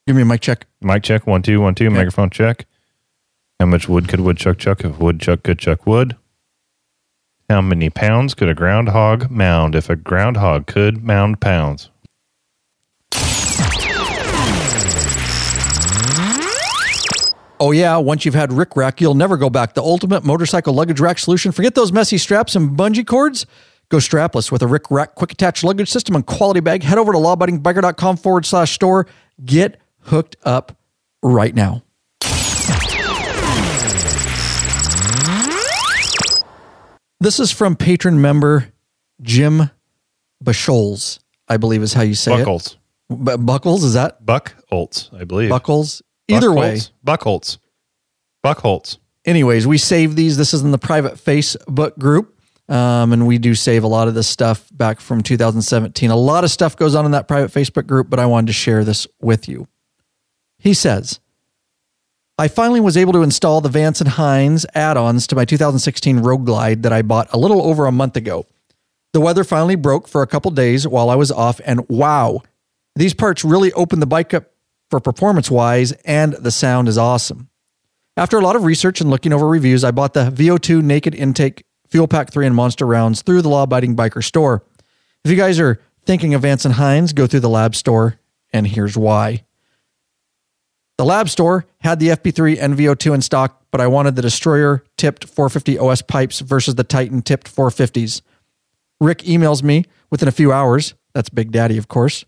Give me a mic check. Mic check. 1 2 1 2. Okay. Microphone check. How much wood could woodchuck chuck if woodchuck could chuck wood? How many pounds could a groundhog mound if a groundhog could mound pounds? Oh yeah, once you've had Rick Rack, you'll never go back. The ultimate motorcycle luggage rack solution. Forget those messy straps and bungee cords. Go strapless with a Rick Rack quick attach luggage system and quality bag. Head over to lawabidingbiker.com/store. Get hooked up right now. This is from patron member Jim Basholes, I believe is how you say Buckles. it. Buckles, is that? Buckholtz, I believe. Buckles. Either way. Buckholtz. Anyways, we save these. This is in the private Facebook group. And we do save a lot of this stuff back from 2017. A lot of stuff goes on in that private Facebook group, but I wanted to share this with you. He says, I finally was able to install the Vance & Hines add-ons to my 2016 Road Glide that I bought a little over a month ago. The weather finally broke for a couple days while I was off, and wow, these parts really opened the bike up for performance-wise, and the sound is awesome. After a lot of research and looking over reviews, I bought the VO2 Naked Intake Fuel Pack 3 and Monster Rounds through the Law Abiding Biker store. If you guys are thinking of Vance & Hines, go through the Lab store, and here's why. The Lab store had the FP3 and VO2 in stock, but I wanted the Destroyer tipped 450 OS pipes versus the Titan tipped 450s. Rick emails me within a few hours, that's Big Daddy of course,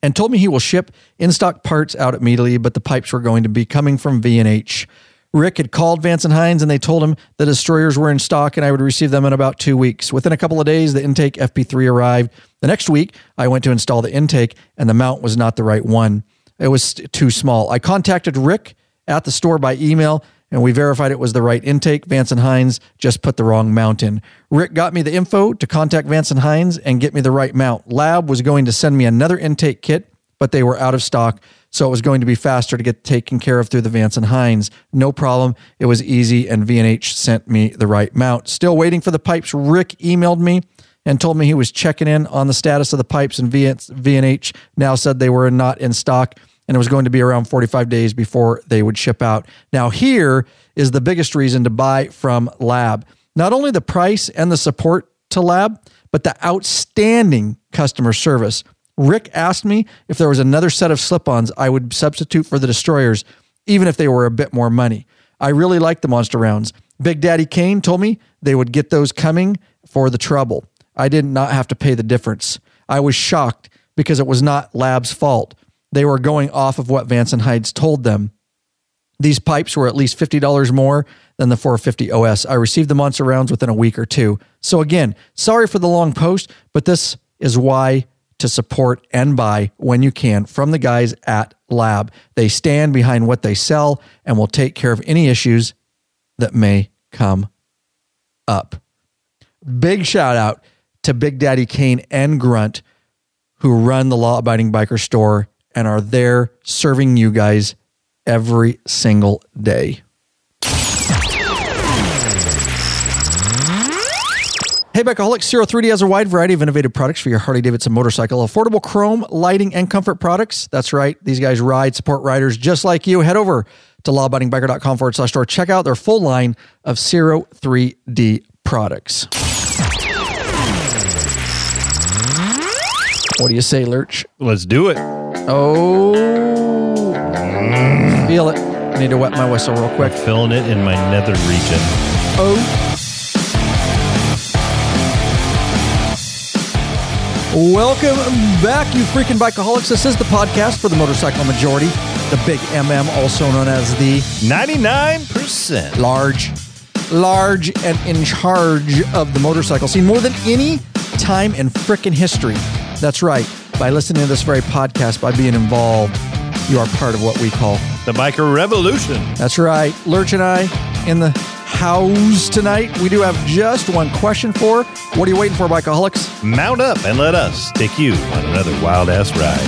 and told me he will ship in-stock parts out immediately, but the pipes were going to be coming from V&H. Rick had called Vance & Hines and they told him the Destroyers were in stock and I would receive them in about 2 weeks. Within a couple of days, the intake FP3 arrived. The next week, I went to install the intake and the mount was not the right one. It was too small. I contacted Rick at the store by email and we verified it was the right intake. Vance & Hines just put the wrong mount in. Rick got me the info to contact Vance & Hines and get me the right mount. Lab was going to send me another intake kit, but they were out of stock, so it was going to be faster to get taken care of through the Vance & Hines. No problem. It was easy, and V&H sent me the right mount. Still waiting for the pipes. Rick emailed me and told me he was checking in on the status of the pipes, and V&H now said they were not in stock, and it was going to be around 45 days before they would ship out. Now, here is the biggest reason to buy from Lab. Not only the price and the support to Lab, but the outstanding customer service. Rick asked me if there was another set of slip-ons I would substitute for the Destroyers, even if they were a bit more money. I really like the Monster Rounds. Big Daddy Kane told me they would get those coming for the trouble. I did not have to pay the difference. I was shocked because it was not Lab's fault. They were going off of what Vance & Hines told them. These pipes were at least $50 more than the 450 OS. I received the Monster Rounds within a week or two. So again, sorry for the long post, but this is why to support and buy when you can from the guys at Lab. They stand behind what they sell and will take care of any issues that may come up. Big shout out to Big Daddy Kane and Grunt, who run the Law Abiding Biker store and are there serving you guys every single day. Hey, Bikeaholics, 03D has a wide variety of innovative products for your Harley-Davidson motorcycle. Affordable chrome, lighting, and comfort products. That's right. These guys ride, support riders just like you. Head over to lawabidingbiker.com/store. Check out their full line of 03D products. What do you say, Lurch? Let's do it. Oh, feel it. I need to wet my whistle real quick. I'm feeling it in my nether region. Oh. Welcome back, you freaking Bikeaholics. This is the podcast for the motorcycle majority, the Big MM, also known as the 99%. Large and in charge of the motorcycle scene more than any time in frickin' history. That's right. By listening to this very podcast, by being involved, you are part of what we call the Biker Revolution. That's right. Lurch and I in the house tonight. We do have just one question for. What are you waiting for, Bikeaholics? Mount up and let us take you on another wild-ass ride.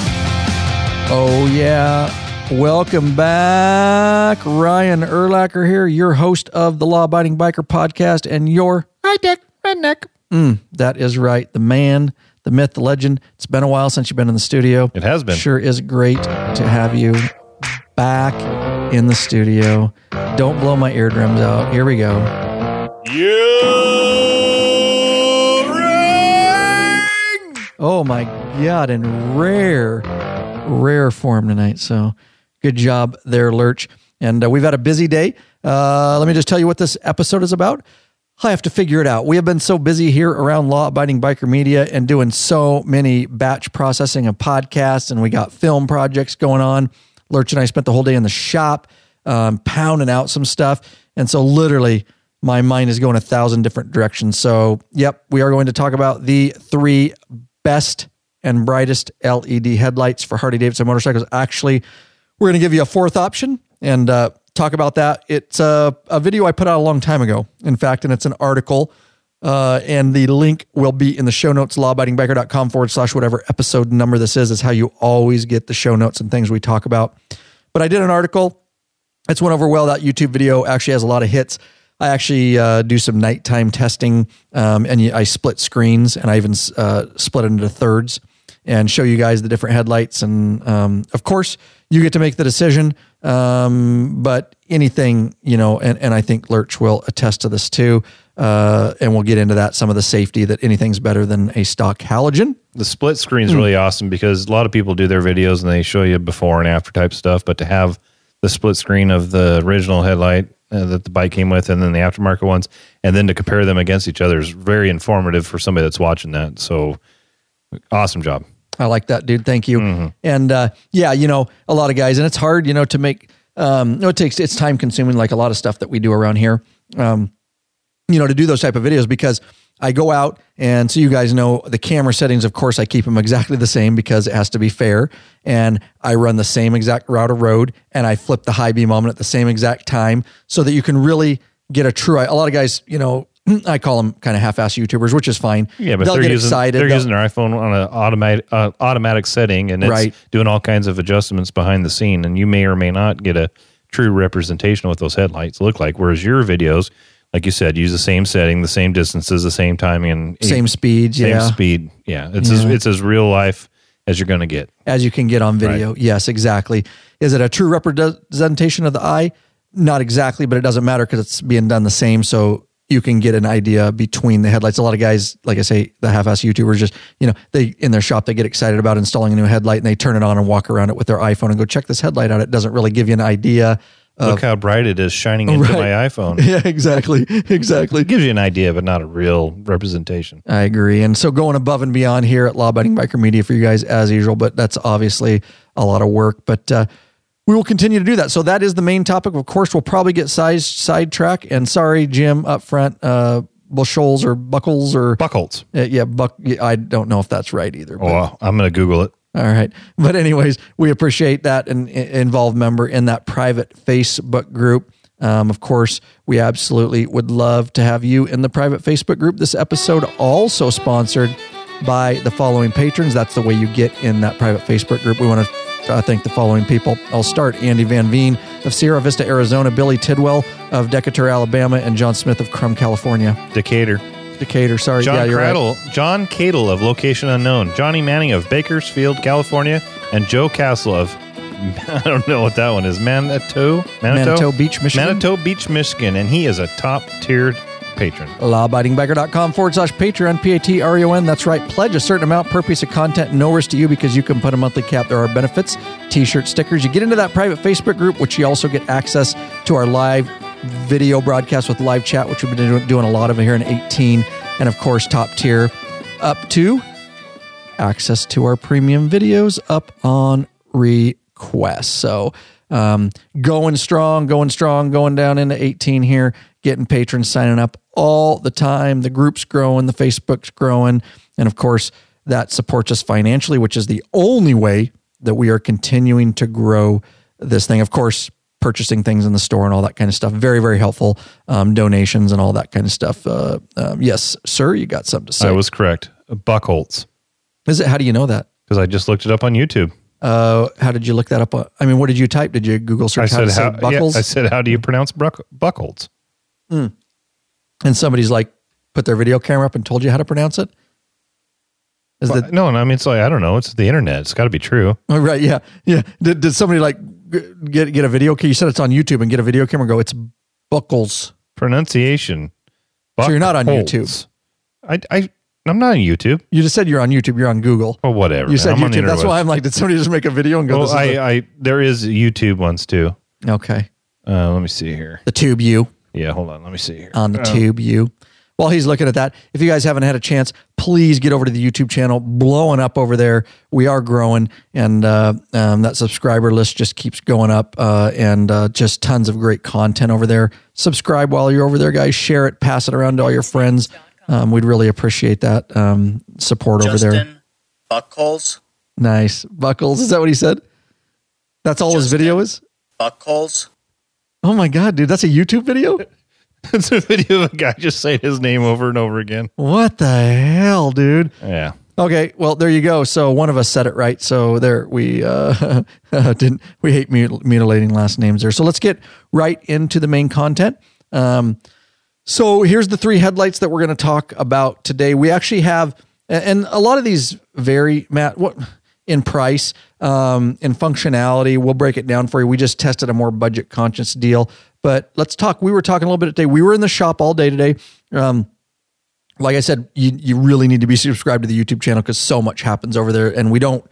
Oh, yeah. Welcome back. Ryan Erlacher here, your host of the Law Abiding Biker podcast and your high-tech redneck. That is right. The man, the myth, the legend. It's been a while since you've been in the studio. It has been. Sure is great to have you back in the studio. Don't blow my eardrums out. Here we go. Oh my God, in rare form tonight. So good job there, Lurch. And we've had a busy day. Let me just tell you what this episode is about. I have to figure it out. We have been so busy here around Law Abiding Biker Media and doing so many batch processing of podcasts, and we got film projects going on. Lurch and I spent the whole day in the shop pounding out some stuff. And so literally my mind is going 1,000 different directions. So, yep, we are going to talk about the 3 best and brightest LED headlights for Harley-Davidson motorcycles. Actually, we're going to give you a 4th option and talk about that. It's a video I put out a long time ago, in fact, and it's an article. And the link will be in the show notes, lawabidingbiker.com/whatever episode number this is how you always get the show notes and things we talk about. But I did an article. It's went over well. That YouTube video actually has a lot of hits. I actually do some nighttime testing, and I split screens, and I even split it into thirds and show you guys the different headlights. And of course, you get to make the decision. But anything, and I think Lurch will attest to this too. And we'll get into that, some of the safety, that anything's better than a stock halogen. The split screen is really awesome because a lot of people do their videos and they show you before and after type stuff, but to have the split screen of the original headlight that the bike came with and then the aftermarket ones, and then to compare them against each other is very informative for somebody that's watching that. So awesome job. I like that, dude. Thank you. Mm-hmm. And a lot of guys, and it's hard, to make, it's time consuming, like a lot of stuff that we do around here. To do those type of videos, because I go out, and so you guys know the camera settings, of course, I keep them exactly the same because it has to be fair. And I run the same exact route of road, and I flip the high beam on at the same exact time so that you can really get a true, a lot of guys, I call them kind of half-ass YouTubers, which is fine. Yeah, but they'll get excited. They're using their iPhone on an automatic setting, and it's doing all kinds of adjustments behind the scene, and you may or may not get a true representation of what those headlights look like. Whereas your videos, like you said, use the same setting, the same distances, the same timing, and same speed. Same speed. Yeah, it's as real life as you're going to get, as you can get on video. Right. Yes, exactly. Is it a true representation of the eye? Not exactly, but it doesn't matter because it's being done the same. So you can get an idea between the headlights. A lot of guys, like I say, the half-ass YouTubers, just they in their shop, they get excited about installing a new headlight and they turn it on and walk around it with their iPhone and go check this headlight out. It doesn't really give you an idea. Look how bright it is shining into my iPhone. Yeah, exactly. It gives you an idea, but not a real representation. I agree. And so going above and beyond here at Law Abiding Biker Media for you guys as usual, but that's obviously a lot of work. But we will continue to do that. So that is the main topic. Of course, we'll probably get sidetrack. And sorry, Jim, up front, Bushholes or Buckles or... Buckholz. I don't know if that's right either. But, I'm going to Google it. All right. But anyways, we appreciate that and involved member in that private Facebook group. Of course, we absolutely would love to have you in the private Facebook group. This episode also sponsored by the following patrons. That's the way you get in that private Facebook group. We want to thank the following people. I'll start Andy Van Veen of Sierra Vista, Arizona, Billy Tidwell of Decatur, Alabama, and John Smith of Crum, California. Decatur, sorry. John Cradle, right. John Cadle of Location Unknown, Johnny Manning of Bakersfield, California, and Joe Castle of, I don't know what that one is, Manito Beach, Michigan. Manito Beach, Michigan, and he is a top-tiered patron. lawabidingbiker.com/Patreon, Patreon. That's right. Pledge a certain amount per piece of content, no risk to you because you can put a monthly cap. There are benefits, t-shirt, stickers. You get into that private Facebook group, which you also get access to our live video broadcast with live chat, which we've been doing a lot of here in 18. And of course, top tier up to access to our premium videos up on request. So going strong, going down into 18 here, getting patrons signing up all the time. The group's growing, the Facebook's growing. And of course, that supports us financially, which is the only way that we are continuing to grow this thing. Of course, purchasing things in the store and all that kind of stuff. Very, very helpful. Donations and all that kind of stuff. Yes, sir, you got something to say. I was correct. Buckholz. Is it? How do you know that? Because I just looked it up on YouTube. How did you look that up? What did you type? Did you Google search how to say Buckles? Yeah, I said, how do you pronounce Buckholz? And somebody's like, put their video camera up and told you how to pronounce it? No, I mean, it's like, I don't know. It's the internet. It's got to be true. Oh, right. Yeah. Yeah. Did somebody like get a video? You said it's on YouTube and get a video camera and go, it's Buckles. Pronunciation. So you're not on YouTube. I'm not on YouTube. You just said you're on YouTube. You're on Google. Well, whatever. You said YouTube. That's why I'm like, did somebody just make a video and go? Well, there is YouTube ones too. Okay. Let me see here. The Tube U. Yeah, hold on. Let me see here. On the Tube U. While he's looking at that, if you guys haven't had a chance, please get over to the YouTube channel. Blowing up over there. We are growing, and that subscriber list just keeps going up, and just tons of great content over there. Subscribe while you're over there, guys. Share it. Pass it around to all your friends. We'd really appreciate that support over there. Justin Buckles. Nice. Buckles. Is that what he said? That's all his video is? Buckles. Oh my God, dude. That's a YouTube video? It's a video of a guy just saying his name over and over again. What the hell, dude? Yeah. Okay, well, there you go. So one of us said it right. So there, we didn't. We hate mutilating last names there. So let's get right into the main content. So here's the 3 headlights that we're going to talk about today. We actually have, and a lot of these vary, Matt, in price, in functionality. We'll break it down for you. We just tested a more budget conscious deal. But let's talk. We were talking a little bit today. We were in the shop all day today. Like I said, you really need to be subscribed to the YouTube channel because so much happens over there. And we don't,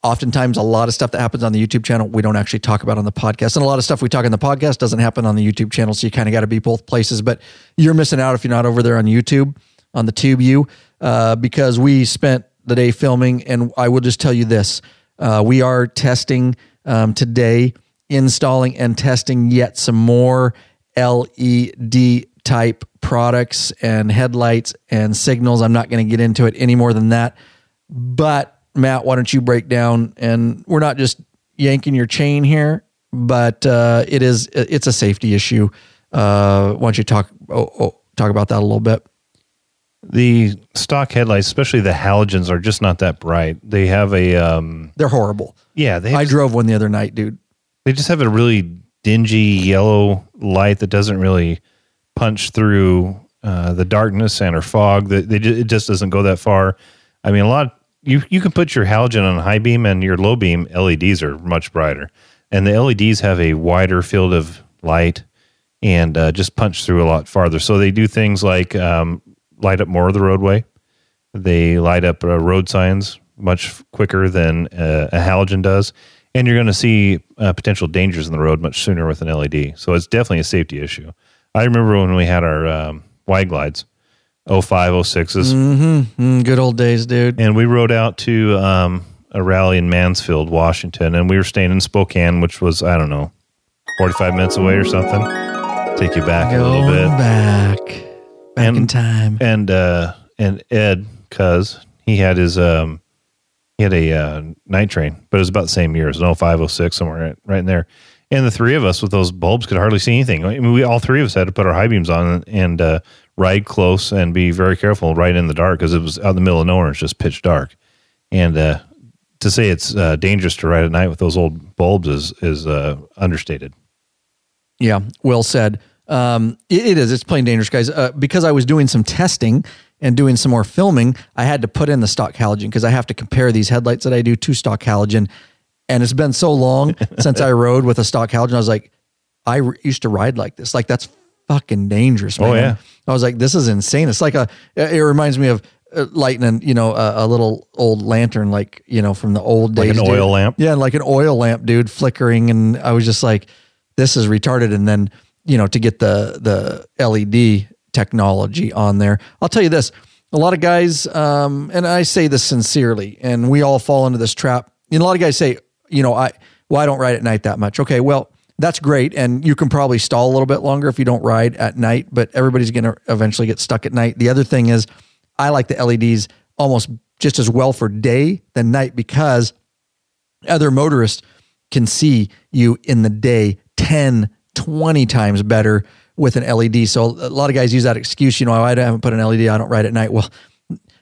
oftentimes a lot of stuff that happens on the YouTube channel, we don't actually talk about on the podcast. And a lot of stuff we talk on the podcast doesn't happen on the YouTube channel. So you kind of got to be both places. But you're missing out if you're not over there on YouTube, on the Tube U, because we spent the day filming. And I will just tell you this. We are testing today, installing and testing yet some more LED type products and headlights and signals. I'm not going to get into it any more than that. But Matt, why don't you break down? And we're not just yanking your chain here, but it's a safety issue. Why don't you talk about that a little bit? The stock headlights, especially the halogens, are just not that bright. They have they're horrible. Yeah, I drove one the other night, dude. They just have a really dingy yellow light that doesn't really punch through the darkness and or fog. It just doesn't go that far. I mean, you can put your halogen on high beam, and your low beam LEDs are much brighter. And the LEDs have a wider field of light and just punch through a lot farther. So they do things like light up more of the roadway. They light up road signs much quicker than a halogen does. And you're going to see potential dangers in the road much sooner with an LED. So it's definitely a safety issue. I remember when we had our wide glides, 05, 06s. Mm-hmm. Good old days, dude. And we rode out to a rally in Mansfield, Washington. And we were staying in Spokane, which was, I don't know, 45 minutes away or something. Take you back a little bit. Back in time. And Ed, cuz he had his... He had a night train, but it was about the same year. It was an 05, 06, somewhere right in there. And the 3 of us with those bulbs could hardly see anything. I mean, all 3 of us had to put our high beams on and ride close and be very careful right in the dark because it was out in the middle of nowhere. It's just pitch dark. And to say it's dangerous to ride at night with those old bulbs is understated. Yeah, well said. It is. It's plain dangerous, guys. Because I was doing some testing and doing some more filming, I had to put in the stock halogen because I have to compare these headlights that I do to stock halogen. And it's been so long since I rode with a stock halogen. I was like, I used to ride like this. Like, that's fucking dangerous, man. Oh, yeah. I was like, this is insane. It's like it reminds me of lighting, a little old lantern, like, from the old days. Like an oil lamp? Yeah, like an oil lamp, dude, flickering. And I was just like, this is retarded. And then, to get the LED technology on there. I'll tell you this, a lot of guys, and I say this sincerely, and we all fall into this trap. A lot of guys say, I don't ride at night that much. Okay, well, that's great. And you can probably stall a little bit longer if you don't ride at night, but everybody's going to eventually get stuck at night. The other thing is I like the LEDs almost just as well for day than night because other motorists can see you in the day 10, 20 times better with an LED. So a lot of guys use that excuse, I haven't put an LED, I don't ride at night. Well,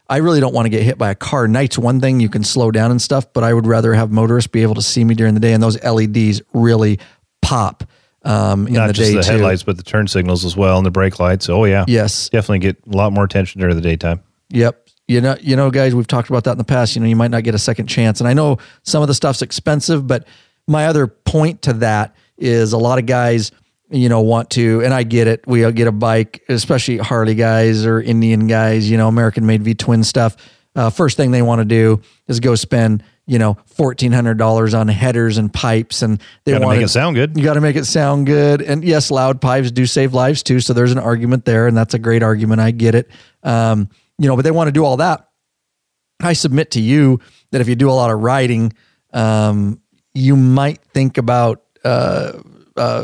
I really don't want to get hit by a car. Night's one thing, you can slow down and stuff, but I would rather have motorists be able to see me during the day, and those LEDs really pop in the day. Not just the too. headlights, but the turn signals as well and the brake lights. Oh, yeah. Yes. Definitely get a lot more attention during the daytime. Yep. you know, guys, we've talked about that in the past. You know, you might not get a second chance. And I know some of the stuff's expensive, but my other point to that is a lot of guys, you know, want to, and I get it. We get a bike, especially Harley guys or Indian guys, you know, American made V-twin stuff. First thing they want to do is go spend, you know, $1,400 on headers and pipes, and they want to make it sound good. You got to make it sound good. And yes, loud pipes do save lives too. So there's an argument there, and that's a great argument. I get it. You know, but they want to do all that. I submit to you that if you do a lot of riding, you might think about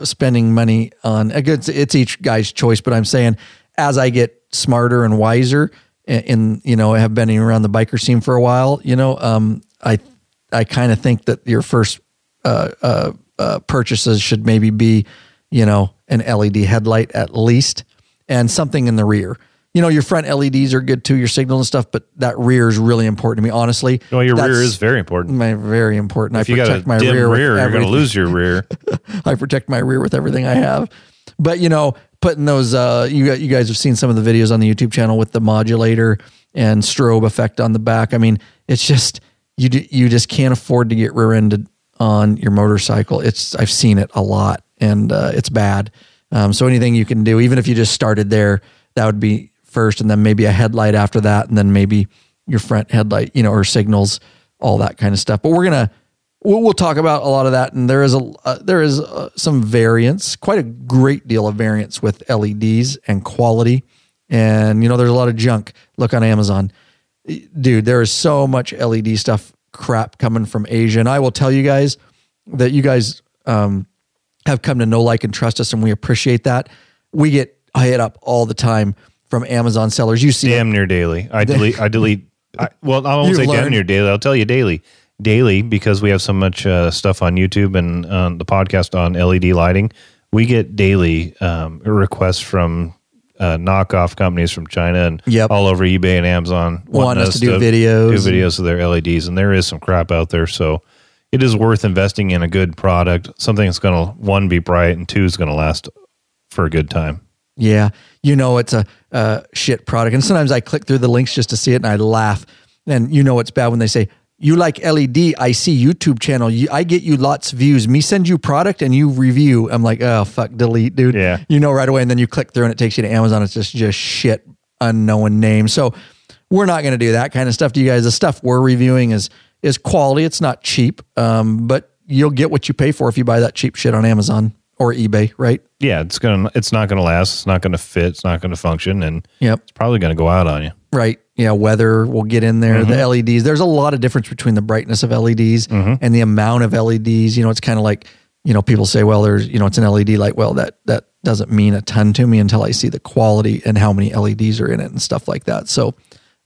spending money on it's each guy's choice, but I'm saying as I get smarter and wiser in, you know, I have been around the biker scene for a while, you know, I kind of think that your first purchases should maybe be, you know, an LED headlight at least, and something in the rear. You know, your front LEDs are good too, your signal and stuff, but that rear is really important to me, honestly. No, your rear is very important. Very important. If you got a dim rear, you're going to lose your rear. I protect my rear with everything I have. But, you know, putting those, you guys have seen some of the videos on the YouTube channel with the modulator and strobe effect on the back. I mean, it's just, you just can't afford to get rear-ended on your motorcycle. I've seen it a lot, and it's bad. So anything you can do, even if you just started there, that would be first, and then maybe a headlight after that, and then maybe your front headlight, you know, or signals, all that kind of stuff. But we'll talk about a lot of that, and there is some variance, quite a great deal of variance with LEDs and quality. And you know, there's a lot of junk. Look on Amazon, dude. There is so much LED stuff crap coming from Asia, and I will tell you guys that you guys have come to know, like, and trust us, and we appreciate that. We get hit up all the time from Amazon sellers. You see damn near daily. I delete. Well, I won't say damn near daily. I'll tell you daily, because we have so much stuff on YouTube and the podcast on LED lighting. We get daily requests from knockoff companies from China and all over eBay and Amazon wanting us to do videos of their LEDs, and there is some crap out there. So it is worth investing in a good product, something that's going to, one, be bright, and two, is going to last for a good time. Yeah, you know, it's a shit product. And sometimes I click through the links just to see it, and I laugh. And you know it's bad when they say, you like LED, I see YouTube channel. I get you lots of views. Me send you product and you review. I'm like, oh, fuck, delete, dude. Yeah. You know right away, and then you click through and it takes you to Amazon. It's just shit, unknown name. So we're not going to do that kind of stuff to you guys. The stuff we're reviewing is quality. It's not cheap, but you'll get what you pay for if you buy that cheap shit on Amazon or eBay, right? Yeah, it's not gonna last. It's not gonna fit. It's not gonna function, and it's probably gonna go out on you. Right. Yeah. Weather will get in there. The LEDs. There's a lot of difference between the brightness of LEDs and the amount of LEDs. You know, it's kind of like, you know, people say, well, there's, you know, it's an LED light. Well, that doesn't mean a ton to me until I see the quality and how many LEDs are in it and stuff like that. So,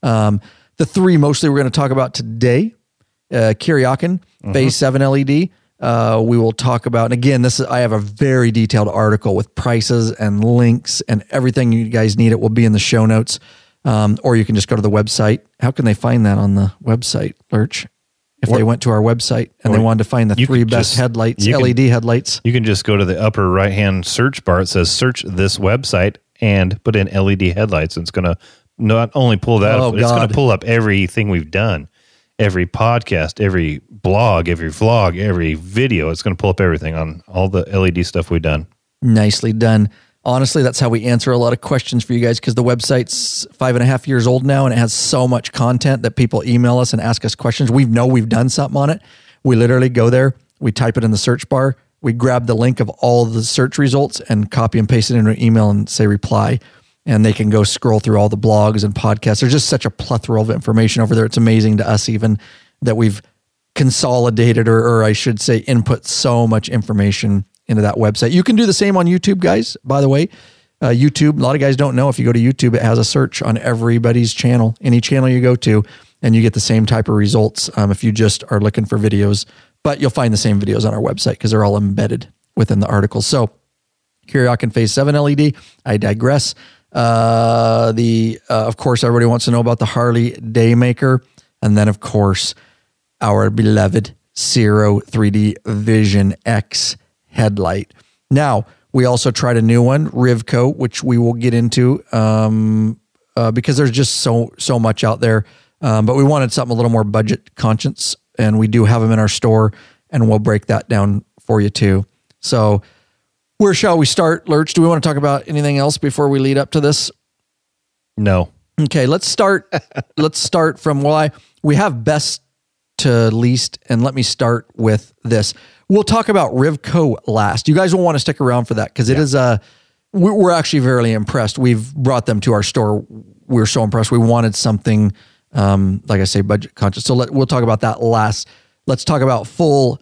the three mostly we're going to talk about today: Kiryakin Phase 7 LED. We will talk about, and again, I have a very detailed article with prices and links and everything you guys need. It will be in the show notes, or you can just go to the website. How can they find that on the website, Lurch? If they went to our website and they wanted to find the three best headlights, LED headlights. You can just go to the upper right-hand search bar. It says search this website and put in LED headlights. And it's going to not only pull that up, but it's going to pull up everything we've done. Every podcast, every blog, every vlog, every video. It's going to pull up everything on all the LED stuff we've done. Nicely done. Honestly, that's how we answer a lot of questions for you guys, because the website's 5.5 years old now, and it has so much content that people email us and ask us questions. We know we've done something on it. We literally go there, we type it in the search bar, we grab the link of all the search results and copy and paste it into an email and say reply. And they can go scroll through all the blogs and podcasts. There's just such a plethora of information over there. It's amazing to us even that we've consolidated, or I should say input so much information into that website. You can do the same on YouTube, guys, by the way. YouTube, a lot of guys don't know, if you go to YouTube, it has a search on everybody's channel, any channel you go to, and you get the same type of results if you just are looking for videos. But you'll find the same videos on our website because they're all embedded within the articles. So, Kiryakin Phase 7 LED, I digress. Of course, everybody wants to know about the Harley Daymaker, and then of course our beloved Zero 3D Vision X headlight. Now we also tried a new one, Rivco, which we will get into because there's just so much out there. But we wanted something a little more budget conscious, and we do have them in our store, and we'll break that down for you too. So where shall we start, Lurch? Do we want to talk about anything else before we lead up to this? No. Okay, let's start. Let's start from, we have best to least, and let me start with this. We'll talk about Rivco last. You guys will want to stick around for that, because it is we're actually very impressed. We've brought them to our store. We're so impressed. We wanted something, like I say, budget conscious. So we'll talk about that last. Let's talk about full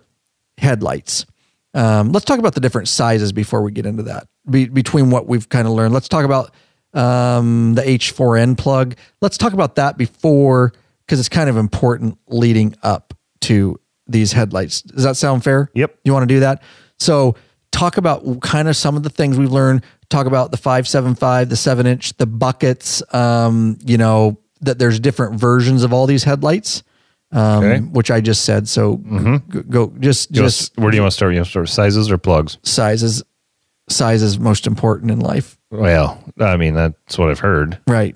headlights. Let's talk about the different sizes before we get into that. Between what we've kind of learned, let's talk about the H4N plug. Let's talk about that before, because it's kind of important leading up to these headlights. Does that sound fair? Yep. You want to do that? So talk about kind of some of the things we've learned. Talk about the 5.75, the 7-inch, the buckets, that there's different versions of all these headlights, which I just said. So go just where do you want to start? You want to start with sizes or plugs? Sizes. Size is most important in life. Well, I mean, that's what I've heard. Right.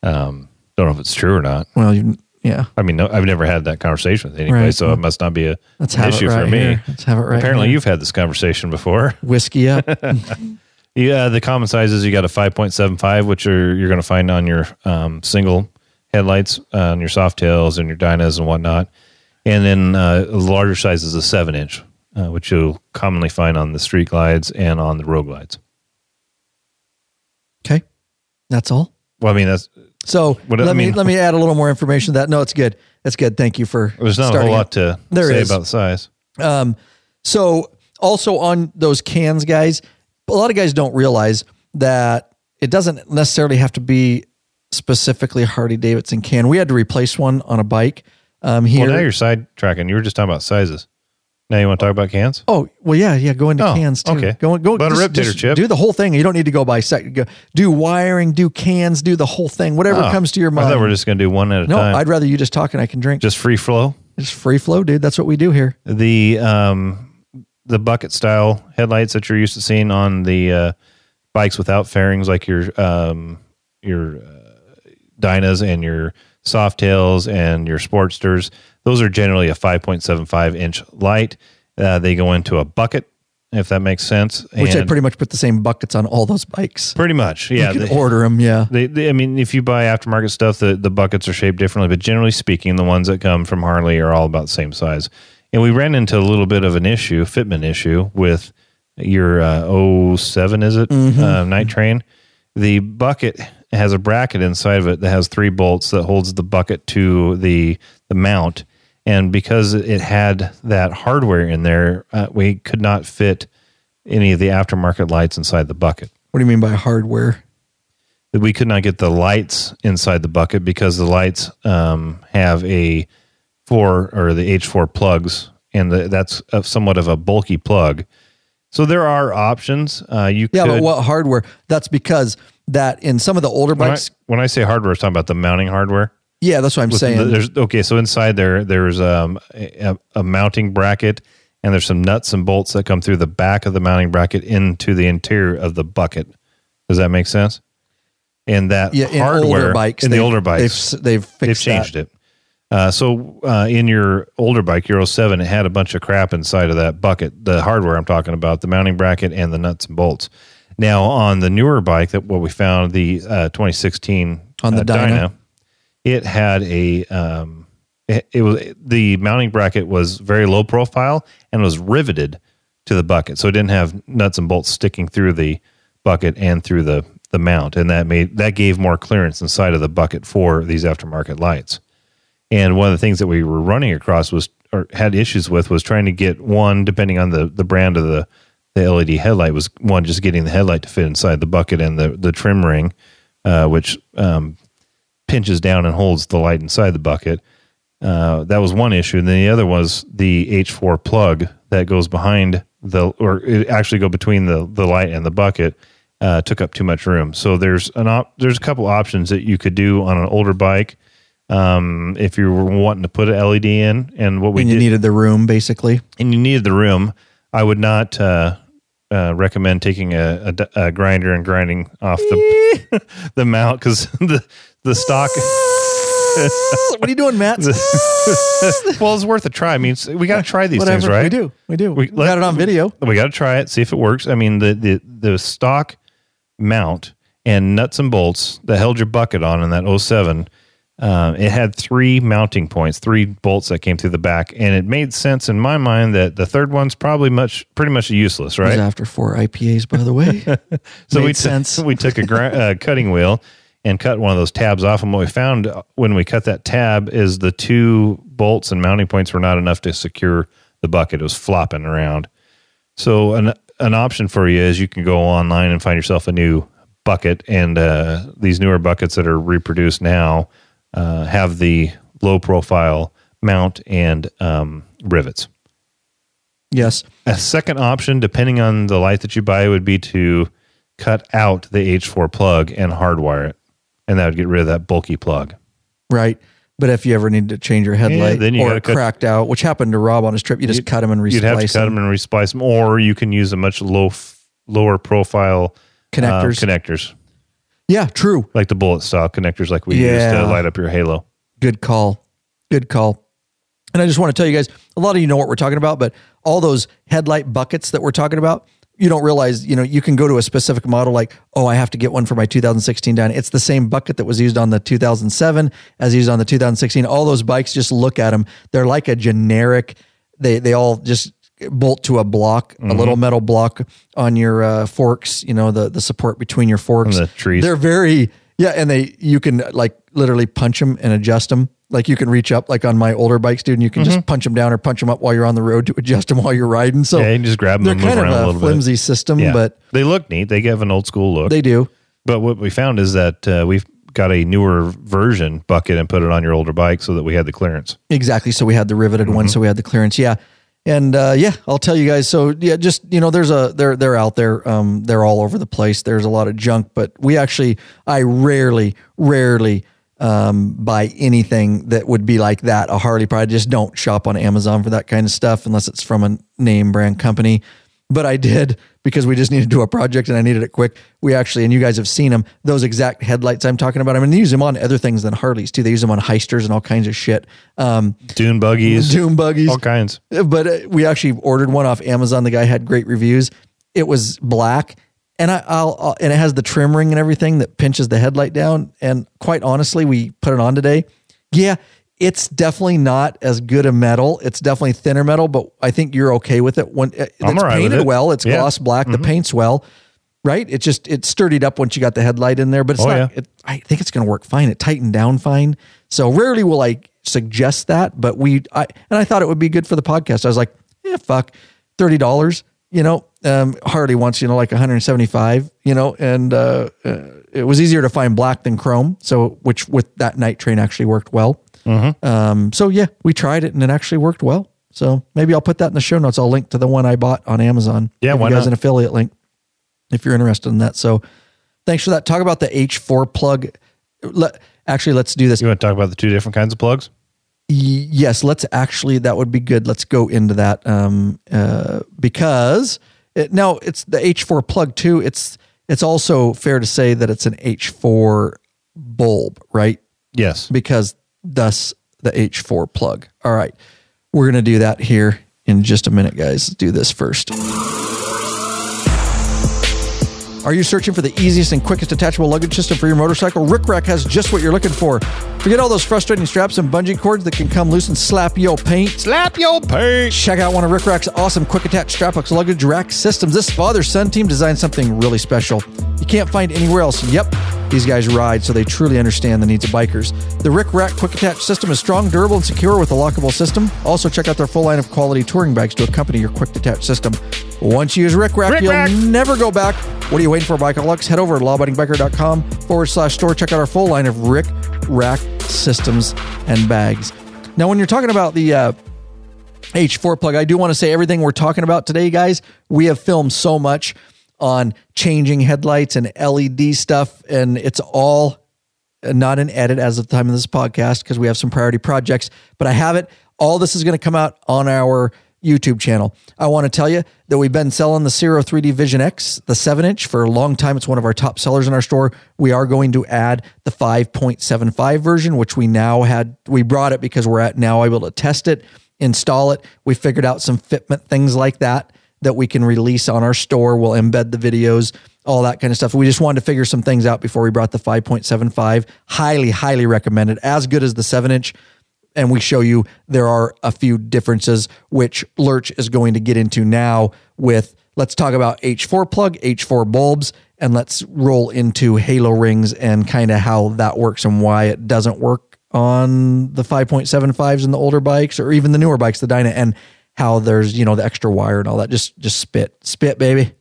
Don't know if it's true or not. Well, yeah. I mean, no, I've never had that conversation with anybody, so it must not be an issue for me. Here. Let's have it right. Apparently, here. you've had this conversation before. Whiskey up. Yeah, the common sizes, you got a 5.75, which you're going to find on your single headlights, on your soft tails and your dynas and whatnot. And then the larger size is a 7-inch, which you'll commonly find on the street glides and on the road glides. Okay. That's all? Well, I mean, that's... So let me add a little more information to that. No, it's good. It's good. Thank you for There's not a whole lot to say about the size. So also on those cans, guys, a lot of guys don't realize that it doesn't necessarily have to be specifically a Harley-Davidson can. We had to replace one on a bike here. Well, now you're sidetracking. You were just talking about sizes. Now you want to talk about cans? Oh, well, yeah. Go into cans too. Okay. Go. About a Riptator chip. Do the whole thing. You don't need to go by second. Do wiring, do cans, do the whole thing. Whatever comes to your mind. I thought we were just going to do one at a time. No, I'd rather you just talk and I can drink. Just free flow? Just free flow, dude. That's what we do here. The bucket style headlights that you're used to seeing on the bikes without fairings, like your dynas and your soft tails and your sportsters, those are generally a 5.75 inch light. They go into a bucket, if that makes sense. Which I pretty much put the same buckets on all those bikes. Pretty much, yeah. You can order them, yeah. I mean, if you buy aftermarket stuff, the buckets are shaped differently, but generally speaking, the ones that come from Harley are all about the same size. And we ran into a little bit of an fitment issue with your 07, is it? Night Train. The bucket has a bracket inside of it that has 3 bolts that holds the bucket to the mount. And because it had that hardware in there, we could not fit any of the aftermarket lights inside the bucket. What do you mean by hardware? We could not get the lights inside the bucket because the lights have the H4 plugs, and that's somewhat of a bulky plug. So there are options. But what hardware? That's because that in some of the older bikes. When I say hardware, I'm talking about the mounting hardware. Yeah, that's what I'm saying. So inside there's a mounting bracket, and there's some nuts and bolts that come through the back of the mounting bracket into the interior of the bucket. Does that make sense? And that hardware in the older bikes, they've changed it. So in your older bike, your 07, it had a bunch of crap inside of that bucket. The hardware I'm talking about, the mounting bracket and the nuts and bolts. Now on the newer bike, what we found, the 2016 on the Dyna, it had the mounting bracket was very low profile and was riveted to the bucket, so it didn't have nuts and bolts sticking through the bucket and through the mount, and that gave more clearance inside of the bucket for these aftermarket lights. And one of the things that we were running across had issues with was trying to get one, depending on the brand of the LED headlight, was one just getting the headlight to fit inside the bucket, and the trim ring, which pinches down and holds the light inside the bucket. That was one issue. And then the other was the H4 plug that goes behind it actually go between the light and the bucket, took up too much room. So there's a couple options that you could do on an older bike. If you were wanting to put an LED in, and you needed the room basically, and you needed the room, I would not recommend taking a grinder and grinding off the the mount, because the stock. What are you doing, Matt? Well, it's worth a try. I mean, we got to try these things, right? We do. We got it on video. We got to try it, see if it works. I mean, the stock mount and nuts and bolts that held your bucket on in that 07, it had 3 mounting points, 3 bolts that came through the back, and it made sense in my mind that the third one's probably pretty much useless, right? It was after 4 IPAs, by the way. So we took a cutting wheel and cut one of those tabs off. And what we found when we cut that tab is the 2 bolts and mounting points were not enough to secure the bucket. It was flopping around. So an option for you is you can go online and find yourself a new bucket. And these newer buckets that are reproduced now have the low profile mount and rivets. Yes. A second option, depending on the light that you buy, would be to cut out the H4 plug and hardwire it. And that would get rid of that bulky plug. Right. But if you ever need to change your headlight then or cracked out, which happened to Rob on his trip, you just cut them and resplice them. You'd have to cut them and resplice them, or you can use a much lower profile connectors. Yeah, true. Like the bullet style connectors like we use to light up your halo. Good call. And I just want to tell you guys, a lot of you know what we're talking about, but all those headlight buckets that we're talking about, you don't realize, you can go to a specific model like, oh, I have to get one for my 2016 down. It's the same bucket that was used on the 2007 as used on the 2016. All those bikes, just look at them. They're like a generic, they all just bolt to a block, a little metal block on your forks, the support between your forks. And the trees. They're very, and you can like literally punch them and adjust them. Like you can reach up, like on my older bikes, dude, and you can just punch them down or punch them up while you're on the road to adjust them while you're riding. So you can just grab them and move around a little bit. They're kind of a flimsy system, but they look neat. They give an old school look. They do. But what we found is that we've got a newer version bucket and put it on your older bike so that we had the clearance. Exactly. So we had the riveted one, so we had the clearance. Yeah. And I'll tell you guys. So just they're out there. They're all over the place. There's a lot of junk, but I rarely buy anything that would be like that. A Harley product. Just don't shop on Amazon for that kind of stuff unless it's from a name brand company. But I did because we just needed to do a project and I needed it quick. And you guys have seen them, those exact headlights I'm talking about. I mean, they use them on other things than Harleys too. They use them on heisters and all kinds of shit. Dune buggies, all kinds. But we actually ordered one off Amazon. The guy had great reviews. It was black. And and it has the trim ring and everything that pinches the headlight down. And quite honestly, we put it on today. Yeah, it's definitely not as good a metal. It's definitely thinner metal, but I think you're okay with it. When it's painted well, it's gloss black. The paint's well, right? It's sturdied up once you got the headlight in there, but it's not. I think it's going to work fine. It tightened down fine. So rarely will I suggest that, but I thought it would be good for the podcast. I was like, fuck, $30. Harley wants, like 175, and it was easier to find black than chrome. So, which with that night train actually worked well. We tried it and it actually worked well. So maybe I'll put that in the show notes. I'll link to the one I bought on Amazon. Yeah. Give why you guys not? An affiliate link if you're interested in that. So thanks for that. Talk about the H4 plug. Let's do this. You want to talk about the 2 different kinds of plugs? Yes, that would be good. Let's go into that because it's the H4 plug too. It's also fair to say that it's an H4 bulb, right? Yes. Because thus the H4 plug. All right. We're going to do that here in just a minute, guys. Let's do this first. Are you searching for the easiest and quickest attachable luggage system for your motorcycle? Rick Rack has just what you're looking for. Forget all those frustrating straps and bungee cords that can come loose and slap your paint. Slap your paint! Check out one of Rick Rack's awesome quick attach strapless luggage rack systems. This father-son team designed something really special. You can't find anywhere else. Yep, these guys ride, so they truly understand the needs of bikers. The Rick Rack quick attach system is strong, durable, and secure with a lockable system. Also, check out their full line of quality touring bags to accompany your quick detach system. Once you use Rick Rack, you'll never go back. What are you waiting for, Bikeaholics? Head over to lawabidingbiker.com/store. Check out our full line of Rick Rack systems and bags. Now, when you're talking about the H4 plug, I do want to say everything we're talking about today, guys, we have filmed so much on changing headlights and LED stuff, and it's all not an edit as of the time of this podcast because we have some priority projects, but I have it. All this is going to come out on our YouTube channel. I want to tell you that we've been selling the Ciro 3D Vision X, the 7-inch, for a long time. It's one of our top sellers in our store. We are going to add the 5.75 version, which we brought it because we're now able to test it, install it. We figured out some fitment things like that we can release on our store. We'll embed the videos, all that kind of stuff. We just wanted to figure some things out before we brought the 5.75. Highly, highly recommended. As good as the 7-inch. And we show you there are a few differences, which Lurch is going to get into now with, let's talk about H4 plug, H4 bulbs, and let's roll into halo rings and kind of how that works and why it doesn't work on the 5.75s and the older bikes or even the newer bikes, the Dyna, and how there's, the extra wire and all that. Just spit, baby.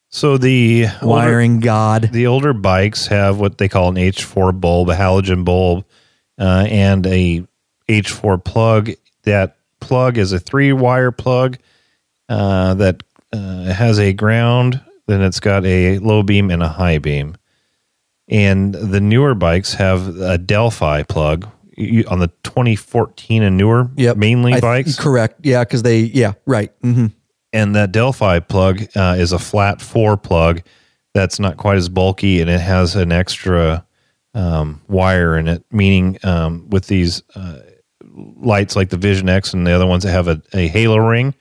So the wiring god. The older bikes have what they call an H4 bulb, a halogen bulb, and a H4 plug. That plug is a 3-wire plug that has a ground, then it's got a low beam and a high beam. And the newer bikes have a Delphi plug on the 2014 and newer, mainly bikes. Correct. Yeah, because right. Mm-hmm. And that Delphi plug is a flat 4 plug that's not quite as bulky, and it has an extra wire in it, meaning with these lights like the Vision X and the other ones that have a halo ring,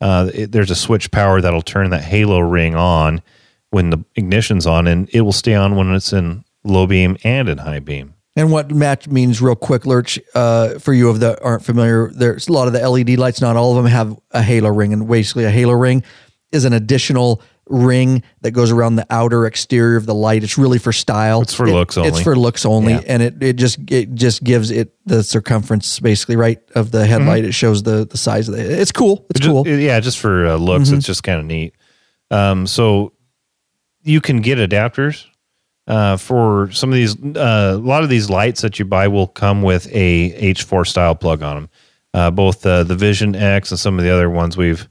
there's a switch power that'll turn that halo ring on when the ignition's on, and it will stay on when it's in low beam and in high beam. And what match means real quick, Lurch, for you that aren't familiar, there's a lot of the LED lights, not all of them have a halo ring. And basically a halo ring is an additional ring that goes around the outer exterior of the light. It's really for style. It's for looks only. It's for looks only. Yeah. And it just gives it the circumference basically, right, of the headlight. Mm-hmm. It shows the size of it. It's cool. It's cool. Just for looks, it's just kind of neat. So you can get adapters. For some of these, a lot of these lights that you buy will come with a H4 style plug on them. Both the Vision X and some of the other ones we've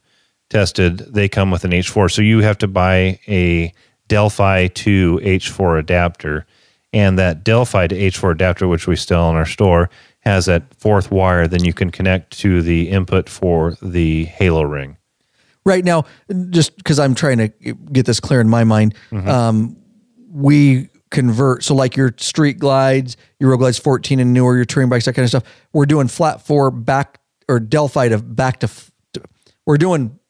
tested, they come with an H4. So you have to buy a Delphi to H4 adapter. And that Delphi to H4 adapter, which we sell in our store, has that 4th wire. Then you can connect to the input for the halo ring. Right now, just because I'm trying to get this clear in my mind, we convert, so like your street glides, your road glides 14 and newer, your touring bikes, that kind of stuff, we're doing flat 4 back, or Delphi to back to, we're doing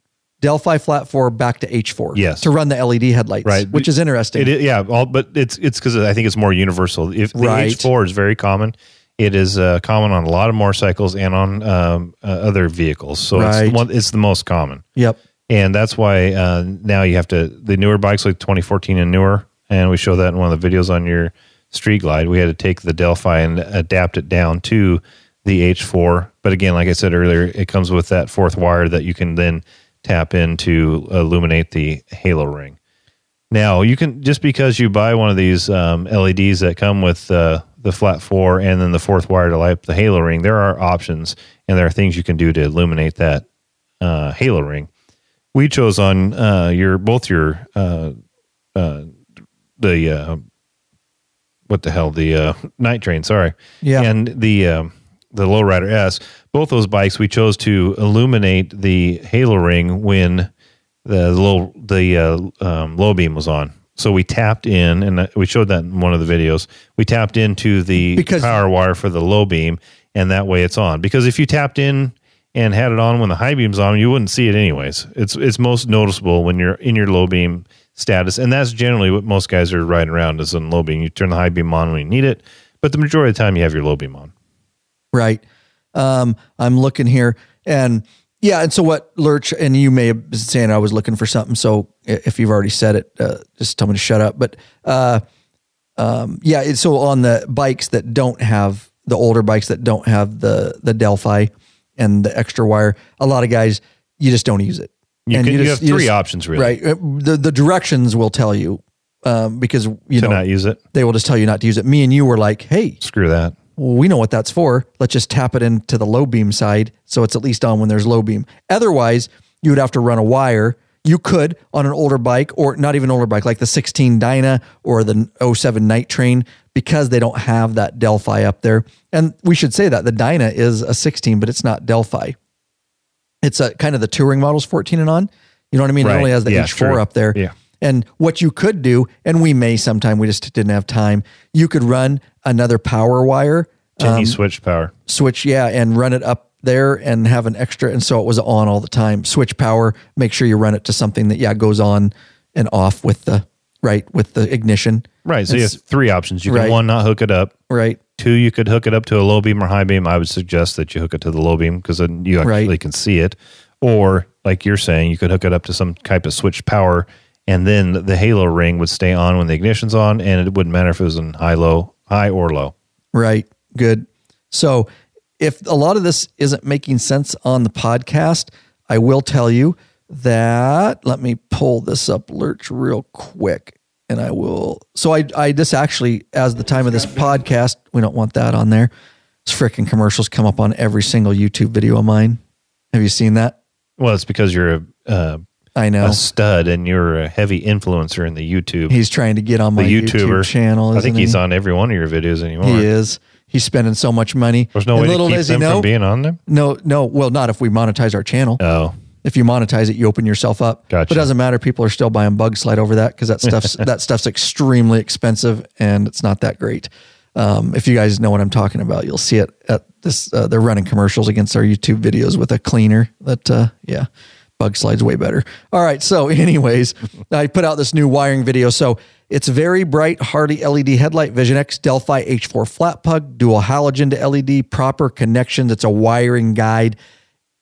Delphi flat 4 back to H4. Yes. To run the LED headlights, right, which is interesting. But it's because I think it's more universal. If the H4 is very common, it is common on a lot of motorcycles and on other vehicles. So it's the most common. Yep. And that's why now you have to, the newer bikes like 2014 and newer, and we show that in one of the videos on your Street Glide, we had to take the Delphi and adapt it down to the H4. But again, like I said earlier, it comes with that 4th wire that you can then tap in to illuminate the halo ring. Now, you can, just because you buy one of these LEDs that come with the flat 4 and then the 4th wire to light up the halo ring, there are options and there are things you can do to illuminate that halo ring. We chose on the Night Train, sorry. Yeah. And the Lowrider S, both those bikes we chose to illuminate the halo ring when the low beam was on. So we tapped in, and we showed that in one of the videos. We tapped into the power wire for the low beam, and that way it's on. Because if you tapped in and had it on when the high beam's on, you wouldn't see it anyways. It's most noticeable when you're in your low beam status, and that's generally what most guys are riding around is on low beam. You turn the high beam on when you need it, but the majority of the time you have your low beam on. Right. I'm looking here, and so what Lurch, and you may have been saying I was looking for something, so if you've already said it, just tell me to shut up. But so on the bikes that don't have, the older bikes that don't have the Delphi and the extra wire, a lot of guys, you just don't use it. You have three options, really. Right. The directions will tell you because not use it. They will just tell you not to use it. Me and you were like, hey, screw that. Well, we know what that's for. Let's just tap it into the low beam side so it's at least on when there's low beam. Otherwise, you would have to run a wire. You could on an older bike, or not even older bike, like the 16 Dyna or the 07 Night Train, because they don't have that Delphi up there. And we should say that the Dyna is a 16, but it's not Delphi. It's a kind of the touring models 14 and on. You know what I mean? It Right. only has the Yeah, H4 true. up there. Yeah. And what you could do, and we may sometime, we just didn't have time. You could run another power wire Can you switch power? switch, and run it up there and have an extra. And so it was on all the time. Switch power, make sure you run it to something that, goes on and off with the ignition. Right. So you have three options. You can, Right. one, not hook it up. Right. Two, you could hook it up to a low beam or high beam. I would suggest that you hook it to the low beam because then you actually Right. can see it. Or, like you're saying, you could hook it up to some type of switch power, and then the halo ring would stay on when the ignition's on, and it wouldn't matter if it was in high or low. Right. Good. So if a lot of this isn't making sense on the podcast, I will tell you that, let me pull this up, Lurch, real quick. And I will. So I this actually, as the time of this podcast, we don't want that on there. These freaking commercials come up on every single YouTube video of mine. Have you seen that? Well, it's because you're I know. a stud and you're a heavy influencer in the YouTube. He's trying to get on my the YouTube YouTuber channel. I think isn't he's he? on every one of your videos anymore. He is. He's spending so much money. There's no And way to little keep does he them know- from being on them? No. Well, not if we monetize our channel. Oh, If you monetize it, you open yourself up. Gotcha. But it doesn't matter. People are still buying Bug Slide over that because that stuff's extremely expensive and it's not that great. If you guys know what I'm talking about, you'll see it at this. They're running commercials against our YouTube videos with a cleaner. Bug Slide's way better. All right. So, anyways, I put out this new wiring video. So it's very bright Harley LED headlight, Vision X, Delphi H4 flat plug, dual halogen to LED, proper connections. It's a wiring guide.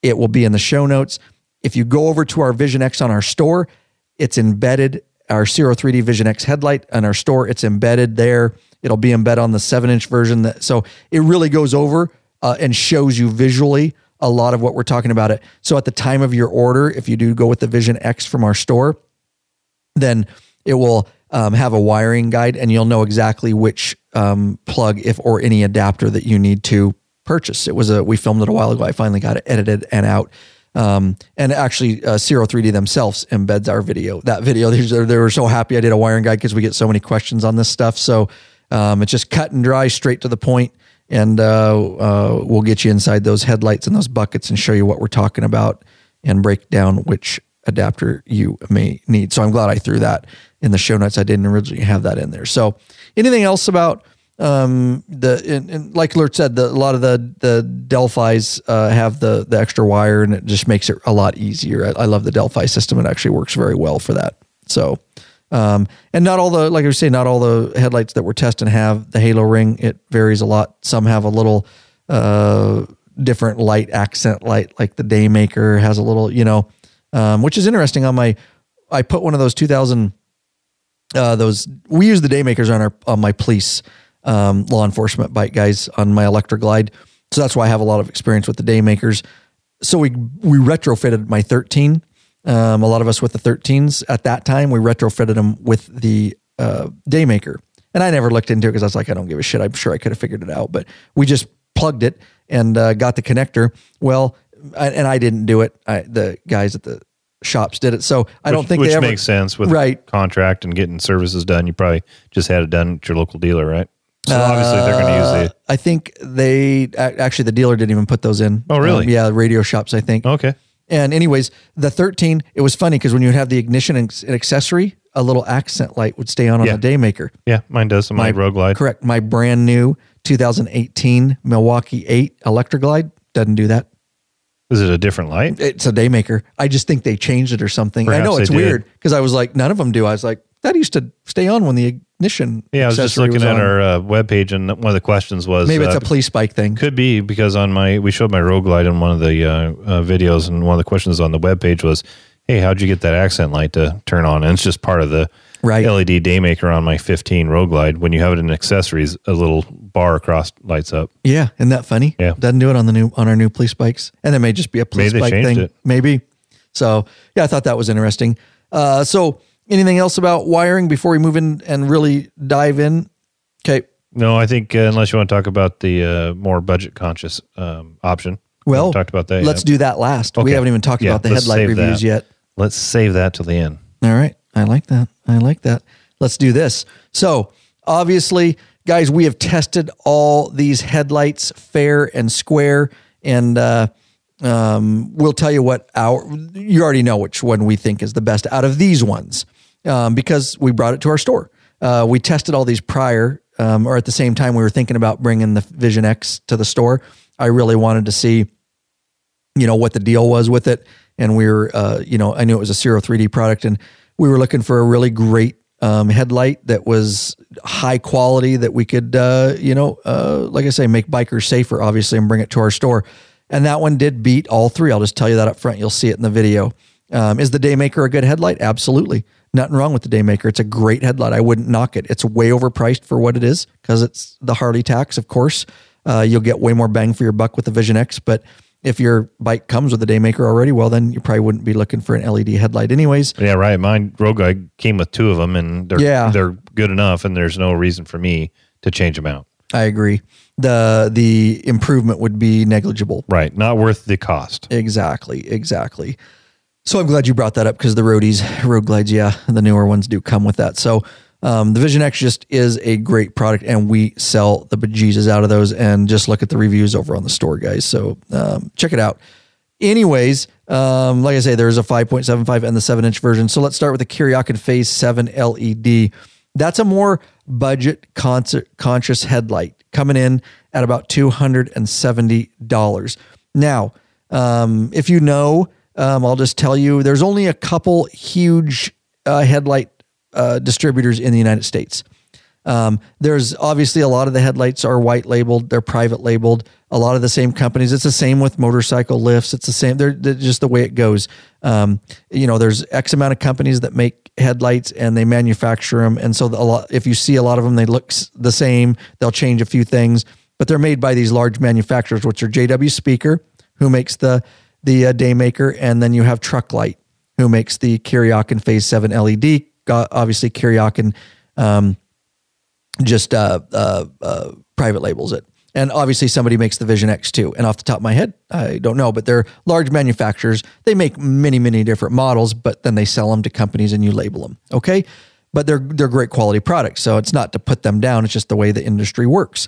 It will be in the show notes. If you go over to our Vision X on our store, it's embedded, our 03D Vision X headlight on our store. It's embedded there. It'll be embedded on the 7-inch version. So it really goes over and shows you visually a lot of what we're talking about. It. So at the time of your order, if you do go with the Vision X from our store, then it will have a wiring guide and you'll know exactly which plug, if or any adapter that you need to purchase. We filmed it a while ago. I finally got it edited and out. And actually, 03D themselves embeds our video. That video, they were so happy I did a wiring guide because we get so many questions on this stuff. So it's just cut and dry, straight to the point, and we'll get you inside those headlights and those buckets and show you what we're talking about and break down which adapter you may need. So I'm glad I threw that in the show notes. I didn't originally have that in there. So anything else about like Lurt said, a lot of the Delphis have the extra wire, and it just makes it a lot easier. I love the Delphi system. It actually works very well for that. So, and not all the, like I was saying, not all the headlights that we're testing have the halo ring. It varies a lot. Some have a little different light, accent light, like the Daymaker has a little, which is interesting. I put one of those 2000, we use the Daymakers on my police law enforcement bike guys on my Electra Glide. So that's why I have a lot of experience with the Daymakers. So we retrofitted my 13. A lot of us with the 13s at that time, we retrofitted them with the Daymaker. And I never looked into it because I was like, I don't give a shit. I'm sure I could have figured it out. But we just plugged it and got the connector. Well, and I didn't do it. The guys at the shops did it. So I don't think they ever... Which makes sense with contract and getting services done. You probably just had it done at your local dealer, right? So obviously they're going to use the... I think actually the dealer didn't even put those in. Oh, really? Yeah, radio shops, I think. Okay. And anyways, the 13, it was funny because when you would have the ignition and accessory, a little accent light would stay on the Daymaker. Yeah, mine does on my Road Glide. Correct. My brand new 2018 Milwaukee 8 Electra Glide doesn't do that. Is it a different light? It's a Daymaker. I just think they changed it or something. Perhaps I know it's they did. weird because I was like, none of them do. I was like, that used to stay on when the ignition. Yeah, I was just looking at our webpage, and one of the questions was maybe it's a police bike thing. Could be because we showed my Road Glide in one of the videos, and one of the questions on the webpage was, "Hey, how'd you get that accent light to turn on?" And it's just part of the LED Daymaker on my 15 Road Glide. When you have it in accessories, a little bar across lights up. Yeah, isn't that funny? Yeah, doesn't do it on our new police bikes, and it may just be a police bike thing. It. Maybe. So yeah, I thought that was interesting. So anything else about wiring before we move in and really dive in? Okay. No, I think unless you want to talk about the more budget conscious option. Well, talked about that. Let's do that last. Okay. We haven't even talked about the headlight reviews yet. Let's save that till the end. All right. I like that. Let's do this. So obviously, guys, we have tested all these headlights fair and square. And we'll tell you what you already know which one we think is the best out of these ones, because we brought it to our store. We tested all these prior, or at the same time we were thinking about bringing the Vision X to the store. I really wanted to see, what the deal was with it. And we were, I knew it was a Zero 3D product, and we were looking for a really great headlight that was high quality, that we could, like I say, make bikers safer, obviously, and bring it to our store. And that one did beat all three. I'll just tell you that up front. You'll see it in the video. Is the Daymaker a good headlight? Absolutely. Nothing wrong with the Daymaker. It's a great headlight. I wouldn't knock it. It's way overpriced for what it is because it's the Harley tax, of course. You'll get way more bang for your buck with the Vision X, but if your bike comes with a Daymaker already, well, then you probably wouldn't be looking for an LED headlight anyways. Yeah, right. Mine, Road Guy, came with two of them, and they're good enough, and there's no reason for me to change them out. I agree. The improvement would be negligible. Right. Not worth the cost. Exactly. So I'm glad you brought that up because the Road Glides, the newer ones do come with that. So the Vision X just is a great product, and we sell the bejesus out of those. And just look at the reviews over on the store, guys. So check it out. Anyways, like I say, there's a 5.75 and the 7-inch version. So let's start with the Kiriakin Phase 7 LED. That's a more budget conscious headlight, coming in at about $270. Now, if you know, I'll just tell you, there's only a couple huge headlight distributors in the United States. There's obviously a lot of the headlights are white labeled, they're private labeled, a lot of the same companies. It's the same with motorcycle lifts. It's the same. They're just the way it goes. There's X amount of companies that make headlights and they manufacture them. And so if you see a lot of them, they look the same. They'll change a few things, but they're made by these large manufacturers, which are JW Speaker, who makes the Daymaker. And then you have Truck Light, who makes the Kiriakin Phase 7 LED. Obviously Kiriakin, private labels it. And obviously somebody makes the Vision X too. And off the top of my head, I don't know, but they're large manufacturers. They make many, many different models, but then they sell them to companies and you label them. Okay. But they're great quality products. So it's not to put them down. It's just the way the industry works.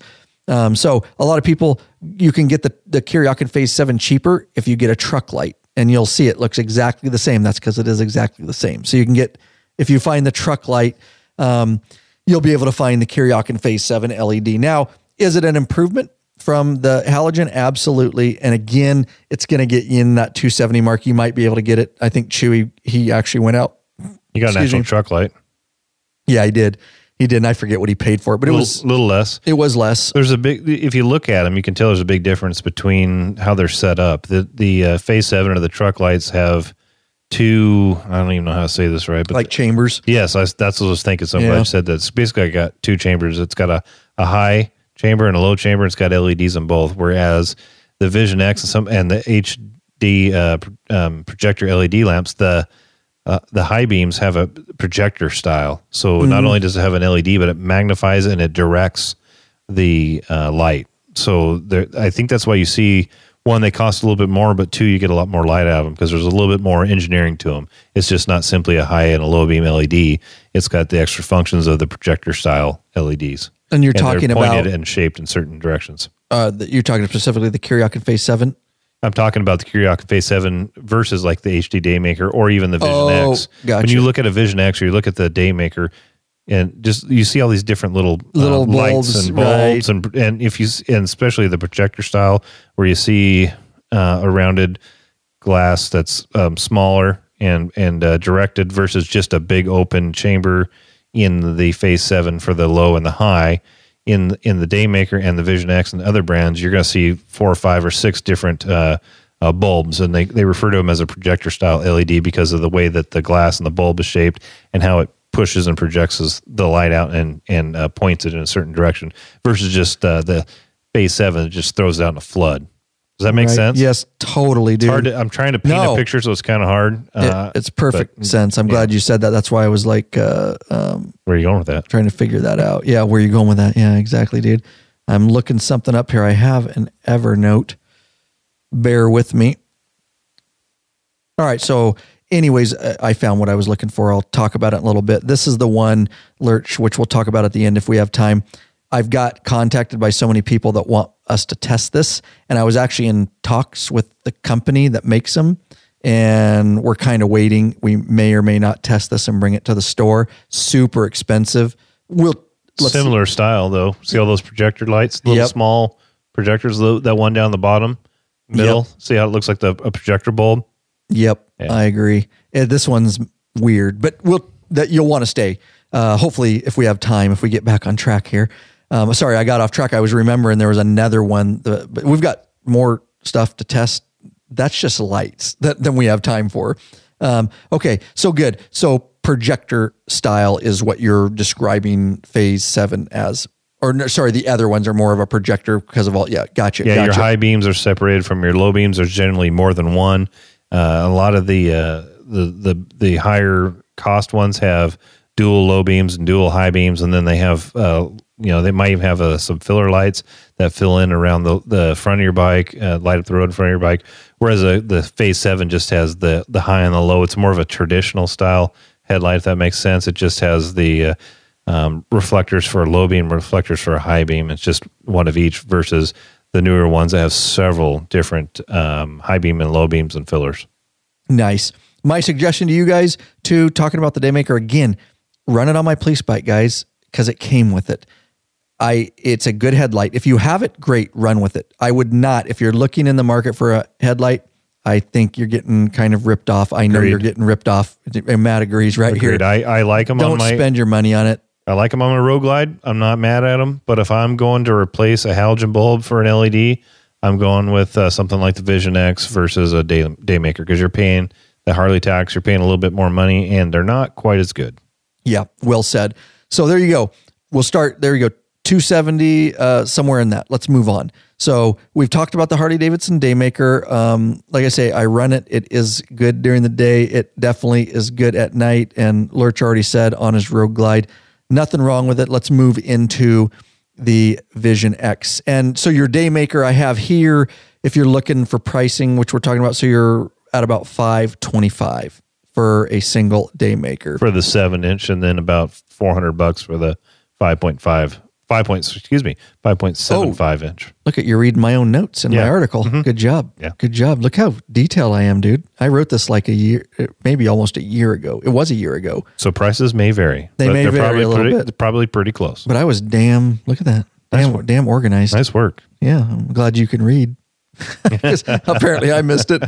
So a lot of people, you can get the Kiriakin Phase 7 cheaper if you get a Truck Light, and you'll see it looks exactly the same. That's because it is exactly the same. So you can get, if you find the Truck Light, you'll be able to find the Kiriakin Phase 7 LED. Now, is it an improvement from the halogen? Absolutely. And again, it's going to get you in that 270 mark. You might be able to get it. I think Chewy, he actually went out. You got an actual Truck Light. Yeah, he did. He did. And I forget what he paid for it, but it was a little less. It was less. There's if you look at them, you can tell there's a big difference between how they're set up. The Phase 7 or the Truck Lights have two, I don't even know how to say this right, but like chambers. Yes, that's what I was thinking. So I'm glad you said that. It's basically I got two chambers. It's got a high chamber and a low chamber. It's got LEDs on both. Whereas the Vision X and the HD projector LED lamps, the high beams have a projector style. So not only does it have an LED, but it magnifies it and it directs the light. So I think that's why you see, one, they cost a little bit more, but two, you get a lot more light out of them because there's a little bit more engineering to them. It's just not simply a high and a low beam LED. It's got the extra functions of the projector style LEDs. And you're talking they're pointed about and shaped in certain directions. You're talking specifically the Kiriakin Phase 7? I'm talking about the Kiriakin Phase 7 versus like the HD Daymaker or even the Vision X. Gotcha. When you look at a Vision X or you look at the Daymaker, and just you see all these different little lights and bulbs, right. and especially the projector style where you see a rounded glass that's smaller and directed versus just a big open chamber in the Phase 7 for the low and the high. In the Daymaker and the Vision X and other brands, you're going to see 4 or 5 or 6 different bulbs, and they refer to them as a projector style LED because of the way that the glass and the bulb is shaped and how it pushes and projects the light out and points it in a certain direction versus just the Phase 7 that just throws it out in a flood. Does that make sense? Yes, totally, dude. It's hard I'm trying to paint a picture, so it's kind of hard. It's perfect sense. I'm glad you said that. That's why I was like, where are you going with that? Trying to figure that out. Yeah, where are you going with that? Yeah, exactly, dude. I'm looking something up here. I have an Evernote. Bear with me. All right, so anyways, I found what I was looking for. I'll talk about it in a little bit. This is the one, Lurch, which we'll talk about at the end if we have time. I've got contacted by so many people that want us to test this. And I was actually in talks with the company that makes them, and we're kind of waiting. We may or may not test this and bring it to the store. Super expensive. Similar style though. See all those projector lights, little small projectors, that one down the bottom middle. Yep. See how it looks like a projector bulb? Yep, yeah. I agree. This one's weird, but you'll want to stay. Hopefully, if we have time, if we get back on track here. Sorry, I got off track. I was remembering there was another one, but we've got more stuff to test. That's just lights than we have time for. Okay, so good. So projector style is what you're describing phase 7 as. Or no, sorry, the other ones are more of a projector because of all. Yeah, gotcha. Yeah, your high beams are separated from your low beams. There's generally more than one. A lot of the higher cost ones have dual low beams and dual high beams, and then they have they might even have some filler lights that fill in around the front of your bike, light up the road in front of your bike. Whereas the phase 7 just has the high and the low. It's more of a traditional style headlight, if that makes sense. It just has the reflectors for a low beam, reflectors for a high beam. It's just one of each versus the newer ones that have several different high beam and low beams and fillers. Nice. My suggestion to you guys, too, talking about the Daymaker again, run it on my police bike, guys, because it came with it. It's a good headlight. If you have it, great, run with it. I would not. If you're looking in the market for a headlight, I think you're getting kind of ripped off. I know you're getting ripped off. Matt agrees right Agreed. here. I like them. Don't spend your money on it. I like them on my Road Glide. I'm not mad at them. But if I'm going to replace a halogen bulb for an LED, I'm going with something like the Vision X versus a Daymaker, because you're paying the Harley tax, you're paying a little bit more money, and they're not quite as good. Yeah, well said. So there you go. We'll start. There you go. 270, somewhere in that. Let's move on. So we've talked about the Harley-Davidson Daymaker. Like I say, I run it. It is good during the day. It definitely is good at night. And Lurch already said on his Road Glide, nothing wrong with it. Let's move into the Vision X. And so your Daymaker I have here, if you're looking for pricing, which we're talking about, so you're at about $525 for a single Daymaker. For the 7-inch, and then about $400 for the 5.75 inch. Look at you reading my own notes in my article. Mm-hmm. Good job. Yeah. Good job. Look how detailed I am, dude. I wrote this like a year, maybe almost a year ago. It was a year ago. So prices may vary. They may vary a little bit. Probably pretty close. But I was look at that. Damn organized. Nice work. Yeah. I'm glad you can read. Apparently I missed it.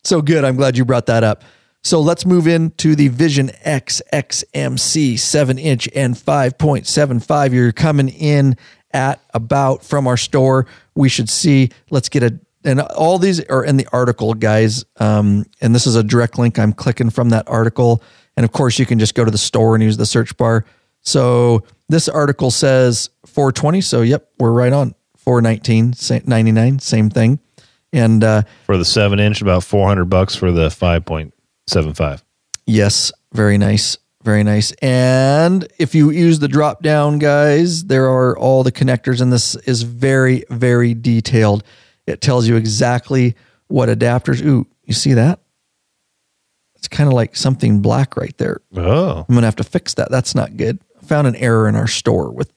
So good. I'm glad you brought that up. So let's move into the Vision X XMC 7-inch and 5.75. You're coming in at about, from our store, we should see, let's get and all these are in the article, guys. And this is a direct link. I'm clicking from that article. And of course, you can just go to the store and use the search bar. So this article says $420. So yep, we're right on. $419.99, same thing. And for the 7-inch, about $400 for the 5.75. Yes, very nice. Very nice. And if you use the drop down, guys, there are all the connectors, and this is very, very detailed. It tells you exactly what adapters. Ooh, you see that? It's kind of like something black right there. Oh. I'm going to have to fix that. That's not good. I found an error in our store with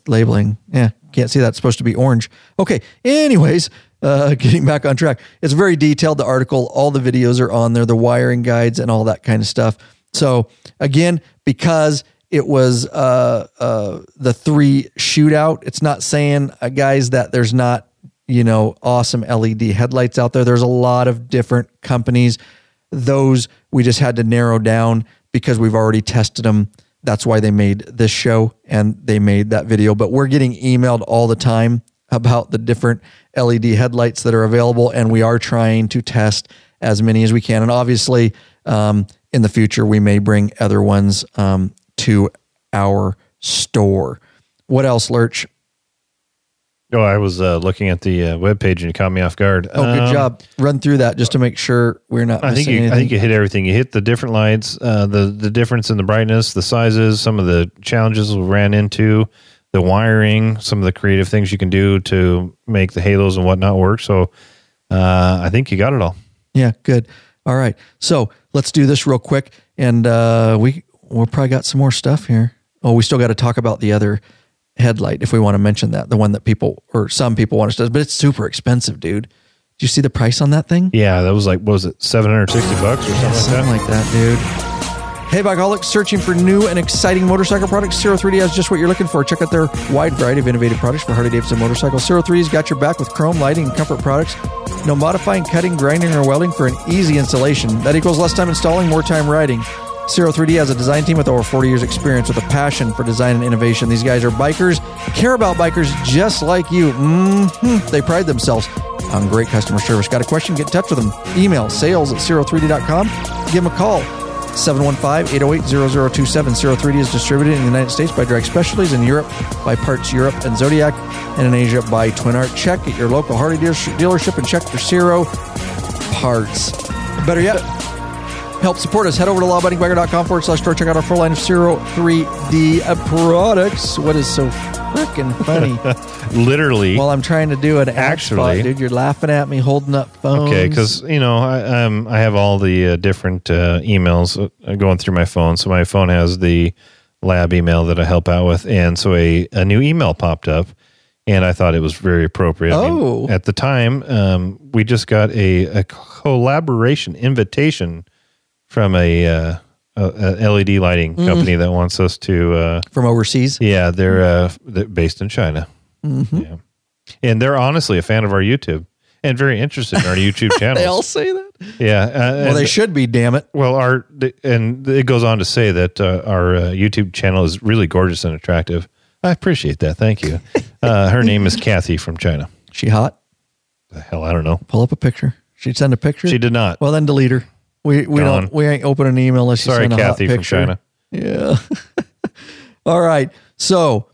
labeling. Yeah, can't see that. It's supposed to be orange. Okay. Anyways, getting back on track. It's very detailed, the article. All the videos are on there, the wiring guides and all that kind of stuff. So again, because it was the 3 shootout, it's not saying, guys, that there's not, awesome LED headlights out there. There's a lot of different companies. Those we just had to narrow down because we've already tested them. That's why they made this show and they made that video. But we're getting emailed all the time about the different LED headlights that are available, and we are trying to test as many as we can. And obviously, in the future, we may bring other ones to our store. What else, Lurch? Oh, I was looking at the webpage and you caught me off guard. Oh, good job. Run through that just to make sure we're not missing anything. I think you hit everything. You hit the different lights, the difference in the brightness, the sizes, some of the challenges we ran into, the wiring, some of the creative things you can do to make the halos and whatnot work. So I think you got it all. Yeah, good. All right. So let's do this real quick. And we'll probably got some more stuff here. Oh, we still got to talk about the other headlight, if we want to mention that, the one that people or some people want us to, but it's super expensive, dude. Did you see the price on that thing? Yeah, that was like, what was it, $760 or something Something like that, dude. Hey, Bikeaholics, searching for new and exciting motorcycle products? 03D has just what you're looking for. Check out their wide variety of innovative products for Harley-Davidson motorcycles. 03D's got your back with chrome, lighting, and comfort products. No modifying, cutting, grinding, or welding for an easy installation. That equals less time installing, more time riding. 03D has a design team with over 40 years experience with a passion for design and innovation. These guys are bikers, care about bikers just like you. They pride themselves on great customer service. Got a question? Get in touch with them. Email sales@03d.com. Give them a call. 715-808-0027. 03D is distributed in the United States by Direct Specialties, in Europe by Parts Europe and Zodiac, and in Asia by Twin Art. Check at your local Harley dealership and check for Zero parts. Better yet, help support us. Head over to lawabidingbiker.com/store. Check out our full line of 03D products. What is so freaking funny? Literally. While I'm trying to do an Actually, dude, you're laughing at me holding up phones. Okay, because I have all the different emails going through my phone. So my phone has the lab email that I help out with, and so a new email popped up, and I thought it was very appropriate. Oh. At the time, we just got a collaboration invitation from a LED lighting company that wants us to from overseas. Yeah, they're based in China. Mm-hmm. Yeah, and they're honestly a fan of our YouTube and very interested in our YouTube channels. They all say that. Yeah, Well, they should be. Damn it. well, and it goes on to say that our YouTube channel is really gorgeous and attractive. I appreciate that. Thank you. Her name is Kathy from China. She hot? The hell, I don't know. Pull up a picture. She'd send a picture. She did not. Well, then delete her. We ain't opening an email unless you Sorry, send a Kathy hot from picture. China. Yeah. All right. So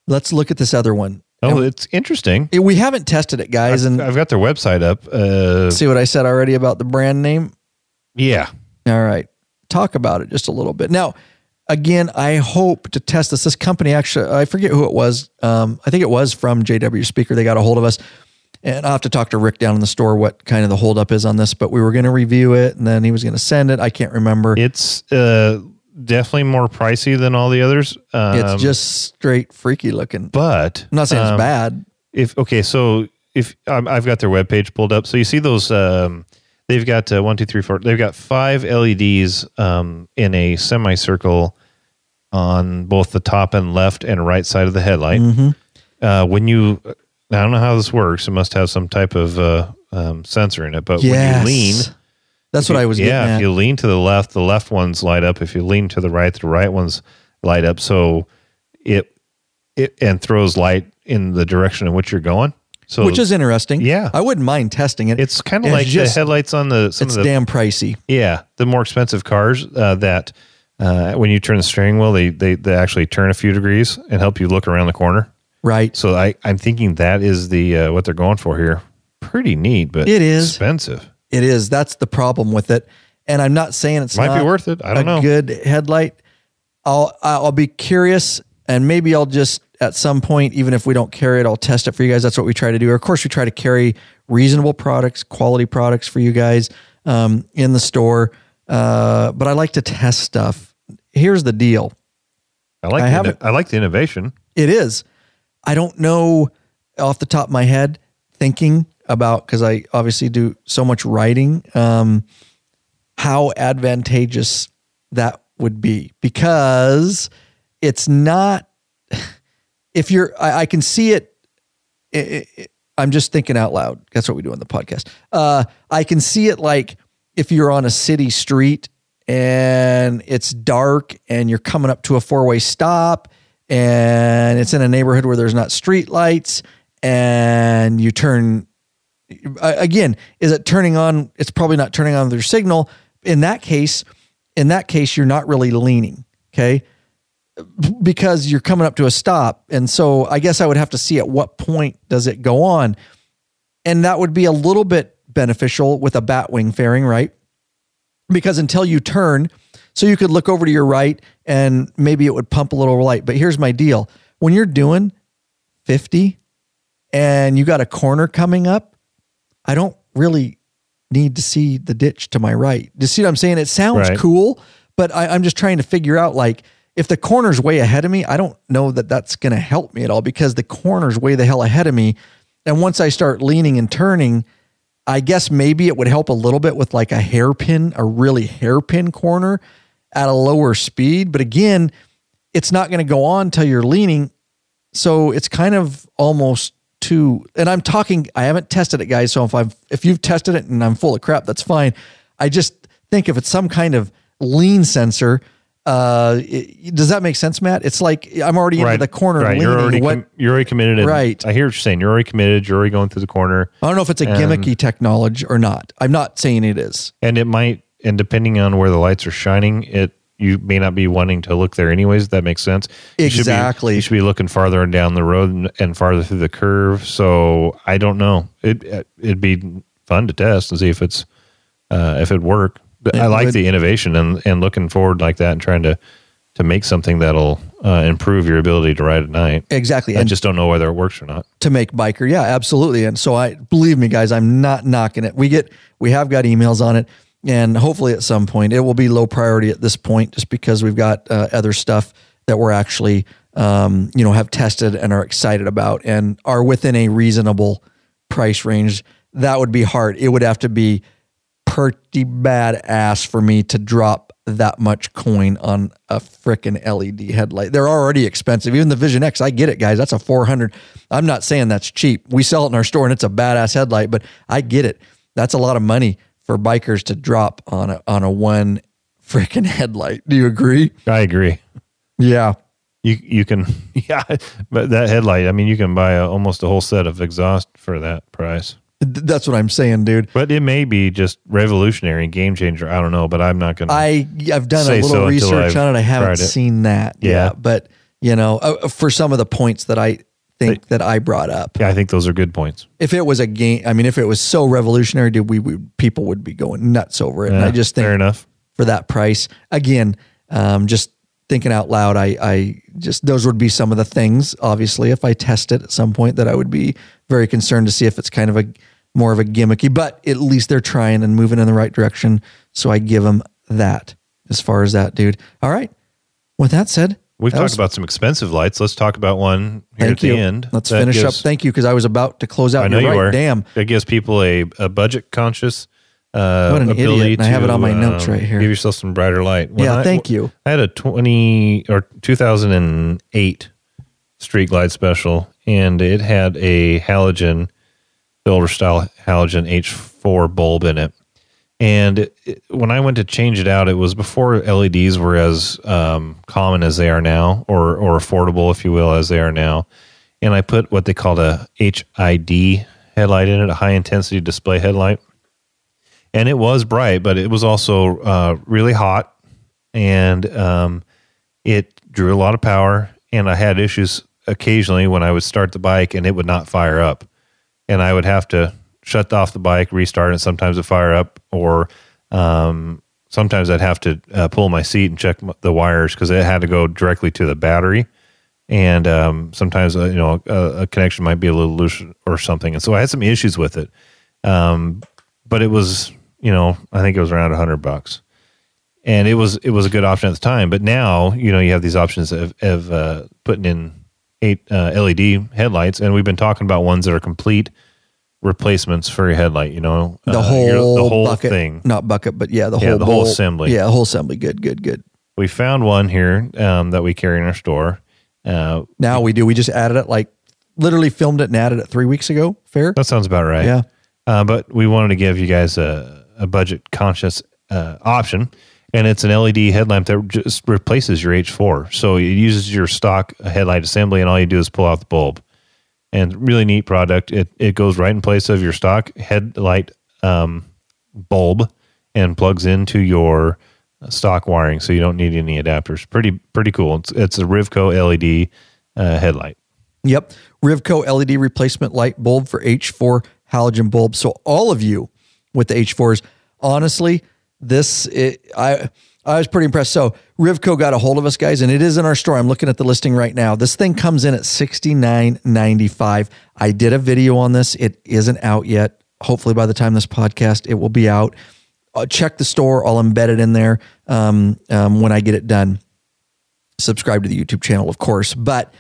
let's look at this other one. Oh, it's interesting. We haven't tested it, guys. I've got their website up. See what I said already about the brand name? Yeah. All right. Talk about it just a little bit. Now, again, I hope to test this. This company actually, I forget who it was. I think it was from JW Speaker. They got a hold of us. And I'll have to talk to Rick down in the store what kind of the holdup is on this. But we were going to review it, and then he was going to send it. I can't remember. It's definitely more pricey than all the others. It's just straight freaky looking. But I'm not saying it's bad. If I've got their webpage pulled up, so you see those. They've got 1, 2, 3, 4. They've got 5 LEDs in a semicircle on both the top and left and right side of the headlight. Mm-hmm. When you, I don't know how this works. It must have some type of sensor in it. But when you lean, that's what I was getting at. If you lean to the left ones light up. If you lean to the right ones light up. So it throws light in the direction in which you're going. So, which is interesting. Yeah. I wouldn't mind testing it. It's kind of like the headlights on it's damn pricey. Yeah. The more expensive cars that when you turn the steering wheel, they actually turn a few degrees and help you look around the corner. Right. So I'm thinking that is the what they're going for here. Pretty neat, but it is expensive. It is. That's the problem with it. And I'm not saying it's might not be worth it. I don't know. A good headlight. I'll be curious, and maybe I'll just at some point, even if we don't carry it, I'll test it for you guys. That's what we try to do. Of course, we try to carry reasonable products, quality products for you guys in the store. But I like to test stuff. Here's the deal. I like the innovation. It is. I don't know off the top of my head, thinking about, because I obviously do so much writing, how advantageous that would be, because it's not, if you're, I can see it. I'm just thinking out loud. That's what we do on the podcast. I can see it like if you're on a city street and it's dark and you're coming up to a 4-way stop and it's in a neighborhood where there's not street lights, and you turn, again, is it turning on? It's probably not turning on their signal. In that case, you're not really leaning. Okay. Because you're coming up to a stop. And so I guess I would have to see at what point does it go on. And that would be a little bit beneficial with a batwing fairing, right? Because until you turn, so you could look over to your right and maybe it would pump a little light. But here's my deal. When you're doing 50 and you got a corner coming up, I don't really need to see the ditch to my right. Do you see what I'm saying? It sounds cool, but I'm just trying to figure out, like, if the corner's way ahead of me, I don't know that that's going to help me at all, because the corner's way the hell ahead of me. And once I start leaning and turning, I guess maybe it would help a little bit with like a really hairpin corner at a lower speed. But again, it's not going to go on till you're leaning. So it's kind of almost too, and I haven't tested it, guys. So if you've tested it and I'm full of crap, that's fine. I just think if it's some kind of lean sensor, does that make sense, Matt? It's like I'm already into the corner. Right. Leaning. You're already committed. Right. I hear what you're saying. You're already committed. You're already going through the corner. I don't know if it's a gimmicky technology or not. I'm not saying it is. And it might, and depending on where the lights are shining, you may not be wanting to look there anyways. That makes sense. Exactly. You should be looking farther down the road and farther through the curve. So I don't know. It'd be fun to test and see if it worked. But I like the innovation and looking forward like that and trying to make something that'll improve your ability to ride at night. Exactly. I just don't know whether it works or not. To make biker. Yeah, absolutely. And so believe me, guys, I'm not knocking it. We have got emails on it, and hopefully at some point it will be low priority at this point, just because we've got other stuff that we're actually, have tested and are excited about and are within a reasonable price range. That would be hard. It would have to be pretty badass for me to drop that much coin on a frickin' LED headlight. They're already expensive. Even the Vision X, I get it, guys. That's a $400. I'm not saying that's cheap. We sell it in our store and it's a badass headlight, but I get it. That's a lot of money for bikers to drop on a one frickin' headlight. Do you agree? I agree. Yeah. You can, yeah, but that headlight, I mean, you can buy almost a whole set of exhaust for that price. That's what I'm saying, dude. But it may be just revolutionary, game changer. I don't know, but I'm not going to. I've done a little research on it. I haven't seen that. Yeah. But, for some of the points that I think that I brought up. Yeah, I think those are good points. If it was if it was so revolutionary, dude, people would be going nuts over it. Yeah, and I just think fair enough. For that price, again, just thinking out loud, I just, those would be some of the things, obviously, if I test it at some point, that I would be very concerned to see if it's kind of more of a gimmicky, but at least they're trying and moving in the right direction. So I give them that as far as that, dude. All right. With that said, we've talked about some expensive lights. Let's talk about one here at the end. Let's finish up. Thank you. Cause I was about to close out. I know you were. Damn. That gives people a budget conscious, what an idiot. And I have it on my notes right here. Give yourself some brighter light. Thank you. I had a 2008 street glide special, and it had a halogen, the older style halogen H4 bulb in it. And when I went to change it out, it was before LEDs were as common as they are now, or affordable, if you will, as they are now. And I put what they called a HID headlight in it, a high intensity display headlight. And it was bright, but it was also really hot, and it drew a lot of power. And I had issues occasionally when I would start the bike and it would not fire up. And I would have to shut off the bike, restart it. Sometimes it'd fire up, or sometimes I'd have to pull my seat and check the wires because it had to go directly to the battery. And sometimes, a connection might be a little loose or something. And so I had some issues with it. But it was, I think it was around $100. And it was a good option at the time. But now, you have these options of putting in 8 LED headlights, and we've been talking about ones that are complete replacements for your headlight. The whole bucket, thing, not bucket, but the whole assembly. Yeah, the whole assembly. Good. We found one here that we carry in our store. Now we do. We just added it, literally filmed it and added it 3 weeks ago. Fair. That sounds about right. Yeah. But we wanted to give you guys a budget conscious option. And it's an LED headlamp that just replaces your H4. So it uses your stock headlight assembly, and all you do is pull out the bulb. And really neat product. It goes right in place of your stock headlight bulb and plugs into your stock wiring, so you don't need any adapters. Pretty cool. It's a Rivco LED headlight. Yep, Rivco LED replacement light bulb for H4 halogen bulb. So all of you with the H4s, honestly, I was pretty impressed. So Rivco got a hold of us, guys, and it is in our store. I'm looking at the listing right now. This thing comes in at $69.95. I did a video on this. It isn't out yet. Hopefully by the time this podcast, it will be out. Check the store. I'll embed it in there when I get it done. subscribe to the YouTube channel, of course. But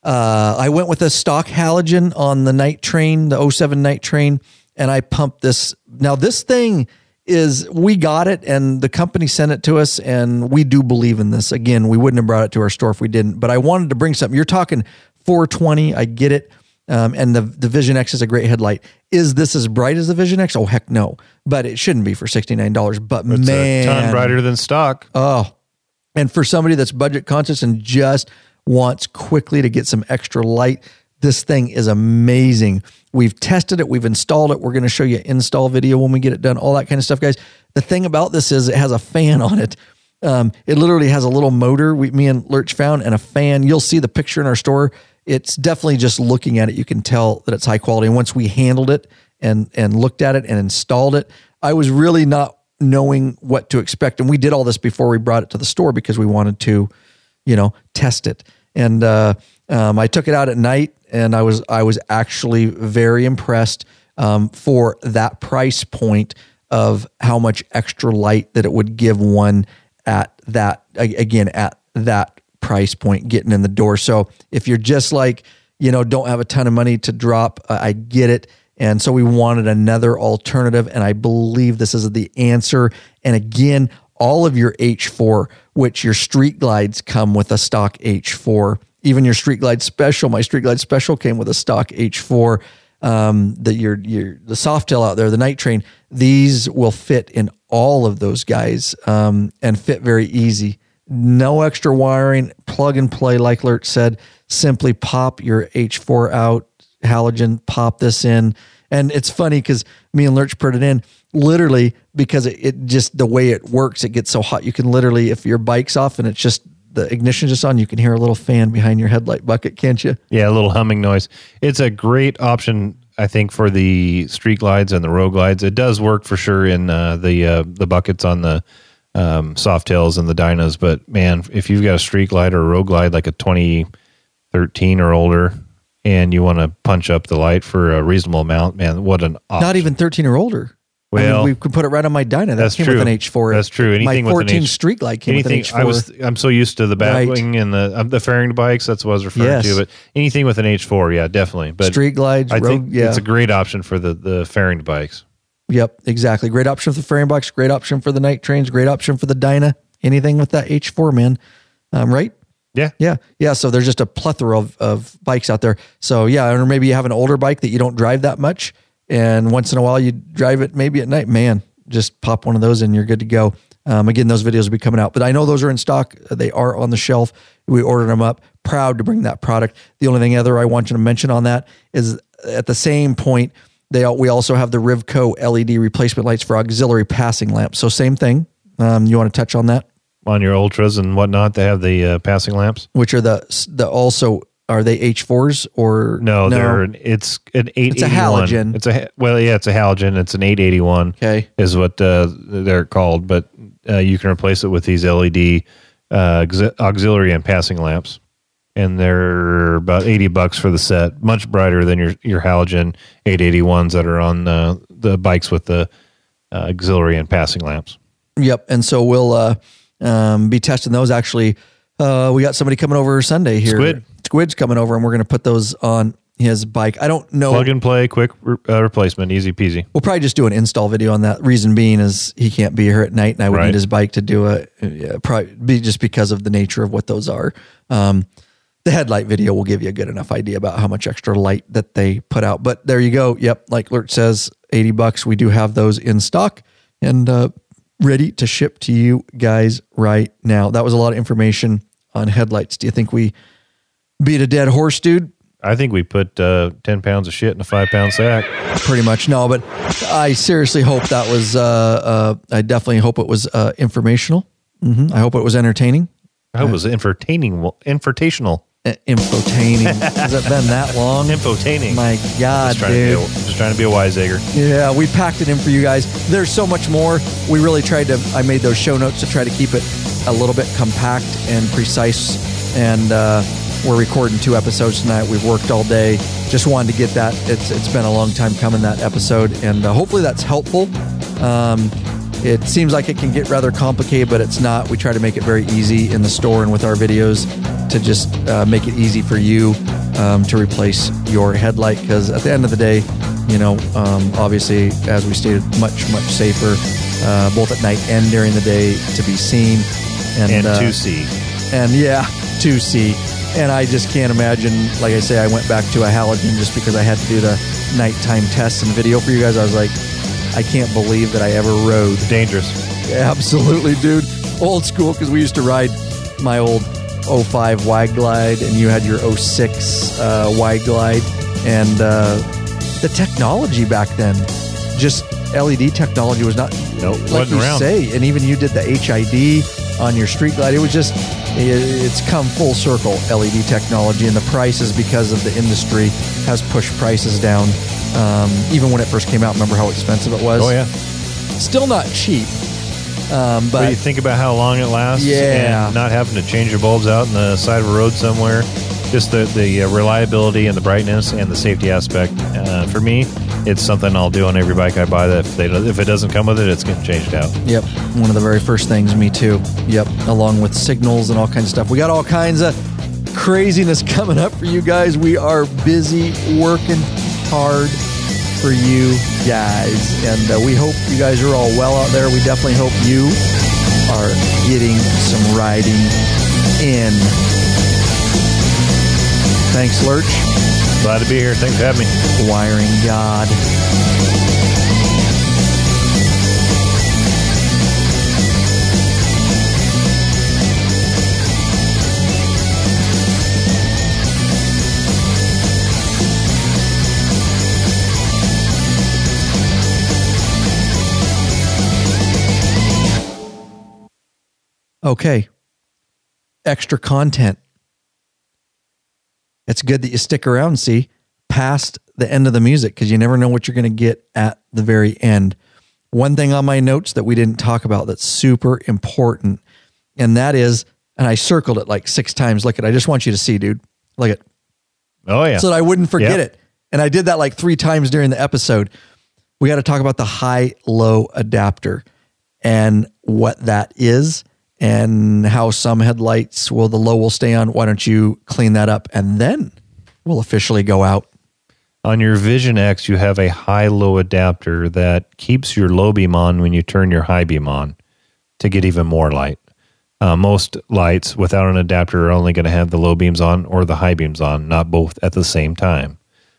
I went with a stock halogen on the night train, the 07 night train, and I pumped this. Now, this thing is, we got it, and the company sent it to us, and we do believe in this. Again, we wouldn't have brought it to our store if we didn't. But I wanted to bring something. You're talking 420. I get it. And the Vision X is a great headlight. Is this as bright as the Vision X? Oh, heck no. But it shouldn't be for $69. But It's man, a ton brighter than stock. oh, and for somebody that's budget conscious and just wants quickly to get some extra light, this thing is amazing. We've tested it. We've installed it. We're going to show you an install video when we get it done, all that kind of stuff, guys. The thing about this is it has a fan on it. It literally has a little motor me and Lurch found, and a fan. You'll see the picture in our store. It's definitely, just looking at it, you can tell that it's high quality. And once we handled it and looked at it and installed it, I was really not knowing what to expect. And we did all this before we brought it to the store because we wanted to, test it. And I took it out at night, and I was actually very impressed for that price point of how much extra light that it would give one at that price point getting in the door. So if you're just like, don't have a ton of money to drop, I get it. And so we wanted another alternative, and I believe this is the answer. And again, all of your H4, which your Street Glides come with a stock H4, even your Street Glide Special, my Street Glide Special came with a stock H4. The Softail out there, the Night Train, these will fit in all of those guys and fit very easy. No extra wiring, plug and play, like Lurch said. Simply pop your H4 out, halogen, pop this in. And it's funny because me and Lurch put it in literally because it just, the way it works, it gets so hot. You can literally, if your bike's off and it's just, the ignition's just on, you can hear a little fan behind your headlight bucket, can't you? Yeah, a little humming noise. It's a great option, I think, for the Street Glides and the Road Glides. It does work for sure in the buckets on the Softails and the Dynas, but man, if you've got a Street Glide or a Road Glide like a 2013 or older, and you want to punch up the light for a reasonable amount, man, what an option. Not even 13 or older. Well, we could put it right on my Dyna. That came true. with an H4. That's true. Anything my 14 Street Glide came with an H4. I'm so used to the Batwing and the fairing bikes. That's what I was referring to. But anything with an H4, yeah, definitely. But Street Glides, I think it's a great option for the fairing bikes. Yep, exactly. Great option for the fairing bikes. Great option for the night trains. Great option for the Dyna. Anything with that H4, man. Right? Yeah. So there's just a plethora of bikes out there. So yeah, or maybe you have an older bike that you don't drive that much, and once in a while you drive it maybe at night. Man, just pop one of those and you're good to go. Again, those videos will be coming out, but I know those are in stock. They are on the shelf. We ordered them up. Proud to bring that product. The only thing other I want you to mention on that is at the same point, we also have the Rivco LED replacement lights for auxiliary passing lamps. So same thing. You want to touch on that? On your Ultras and whatnot, they have the passing lamps, which are the also, are they H4s or no? It's an 881. It's a halogen. It's a halogen. It's an 881. Okay, is what they're called. But you can replace it with these LED auxiliary and passing lamps, and they're about $80 for the set. Much brighter than your halogen 881s that are on the bikes with the auxiliary and passing lamps. Yep, and so we'll be testing those. Actually, we got somebody coming over Sunday here. Squid's coming over, and we're going to put those on his bike. I don't know. Plug and play, quick replacement, easy peasy. We'll probably just do an install video on that. Reason being is he can't be here at night, and I would need his bike to do probably be just because of the nature of what those are. The headlight video will give you a good enough idea about how much extra light that they put out. But there you go. Yep, like Lurch says, $80. We do have those in stock and ready to ship to you guys right now. That was a lot of information on headlights. Do you think we beat a dead horse, dude? I think we put 10 pounds of shit in a 5-pound sack. Pretty much. No, but I seriously hope that was, I definitely hope it was informational. Mm-hmm. I hope it was entertaining. I hope it was infotational. Infotaining. Has it been that long? Infotaining. My God, just trying to be a wiseacre. Yeah, we packed it in for you guys. There's so much more. We really I made those show notes to try to keep it a little bit compact and precise. And we're recording 2 episodes tonight. We've worked all day. Just wanted to get that. It's been a long time coming, that episode. And hopefully that's helpful. It seems like it can get rather complicated, but it's not. We try to make it very easy in the store and with our videos to just make it easy for you to replace your headlight, because at the end of the day, obviously, as we stated, much safer both at night and during the day to be seen. And to see. And to see. And I just can't imagine, like I say, I went back to a halogen just because I had to do the nighttime tests and video for you guys. I was like, I can't believe that I ever rode. Dangerous. Absolutely, dude. Old school, because we used to ride my old 05 wide glide, and you had your 06 wide glide. And the technology back then, just LED technology was not, like wasn't you around. say. And even you did the HID on your street glide. It was just, it's come full circle, LED technology, and the prices, because of the industry, has pushed prices down. Even when it first came out, remember how expensive it was? Oh, yeah. Still not cheap. But you think about how long it lasts, and not having to change your bulbs out on the side of a road somewhere. Just the reliability and the brightness and the safety aspect. For me, it's something I'll do on every bike I buy. That if it doesn't come with it, it's getting changed out. Yep, one of the very first things. Me too. Yep, along with signals and all kinds of stuff. We got all kinds of craziness coming up for you guys. We are busy working hard for you guys, and we hope you guys are all well out there. We definitely hope you are getting some riding in. Thanks, Lurch. Glad to be here. Thanks for having me. Wiring God. Okay. Extra content. It's good that you stick around, see, past the end of the music, because you never know what you're going to get at the very end. One thing on my notes that we didn't talk about that's super important, and that is, and I circled it like 6 times. Look at it. I just want you to see, dude. Look at it. Oh, yeah. So that I wouldn't forget it. And I did that like 3 times during the episode. We got to talk about the high-low adapter and what that is, and how some headlights the low will stay on. Why don't you clean that up, and then we'll officially go out. On your Vision X, you have a high-low adapter that keeps your low beam on when you turn your high beam on to get even more light. Most lights without an adapter are only going to have the low beams on or the high beams on, not both at the same time.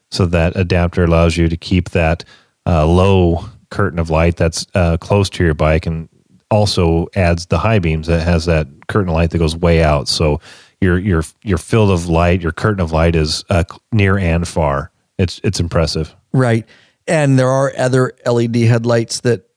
So that adapter allows you to keep that low curtain of light that's close to your bike, and also adds the high beams that has that curtain of light that goes way out. So your field of light, your curtain of light is near and far. It's impressive. Right. And there are other LED headlights that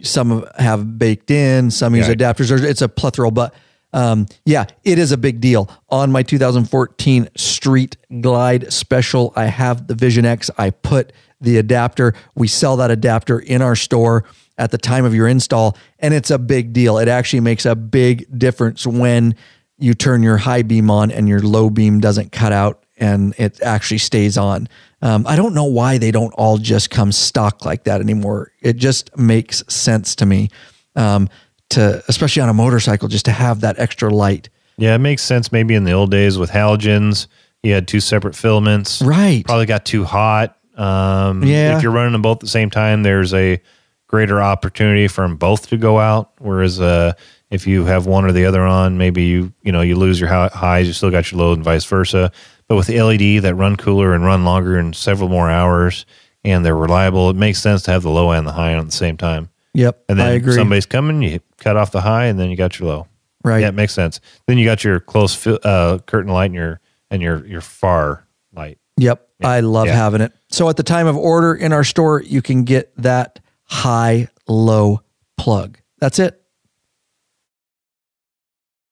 some have baked in, some use adapters. It's a plethora, but it is a big deal. On my 2014 Street Glide Special, I have the Vision X. I put the adapter. We sell that adapter in our store at the time of your install, and it's a big deal. It actually makes a big difference when you turn your high beam on and your low beam doesn't cut out and it actually stays on. I don't know why they don't all just come stock like that anymore. It just makes sense to me, especially on a motorcycle, just to have that extra light. Yeah, it makes sense maybe in the old days with halogens. You had 2 separate filaments. Right. Probably got too hot. If you're running them both at the same time, there's a greater opportunity for them both to go out. Whereas if you have one or the other on, maybe you lose your highs, you still got your low, and vice versa. But with the LED that run cooler and run longer and several more hours, and they're reliable, it makes sense to have the low and the high on at the same time. Yep, and then I agree. Somebody's coming, you cut off the high, and then you got your low. Right. Yeah, it makes sense. Then you got your close curtain light and your far light. Yep, yeah. I love having it. So at the time of order in our store, you can get that high-low plug. That's it.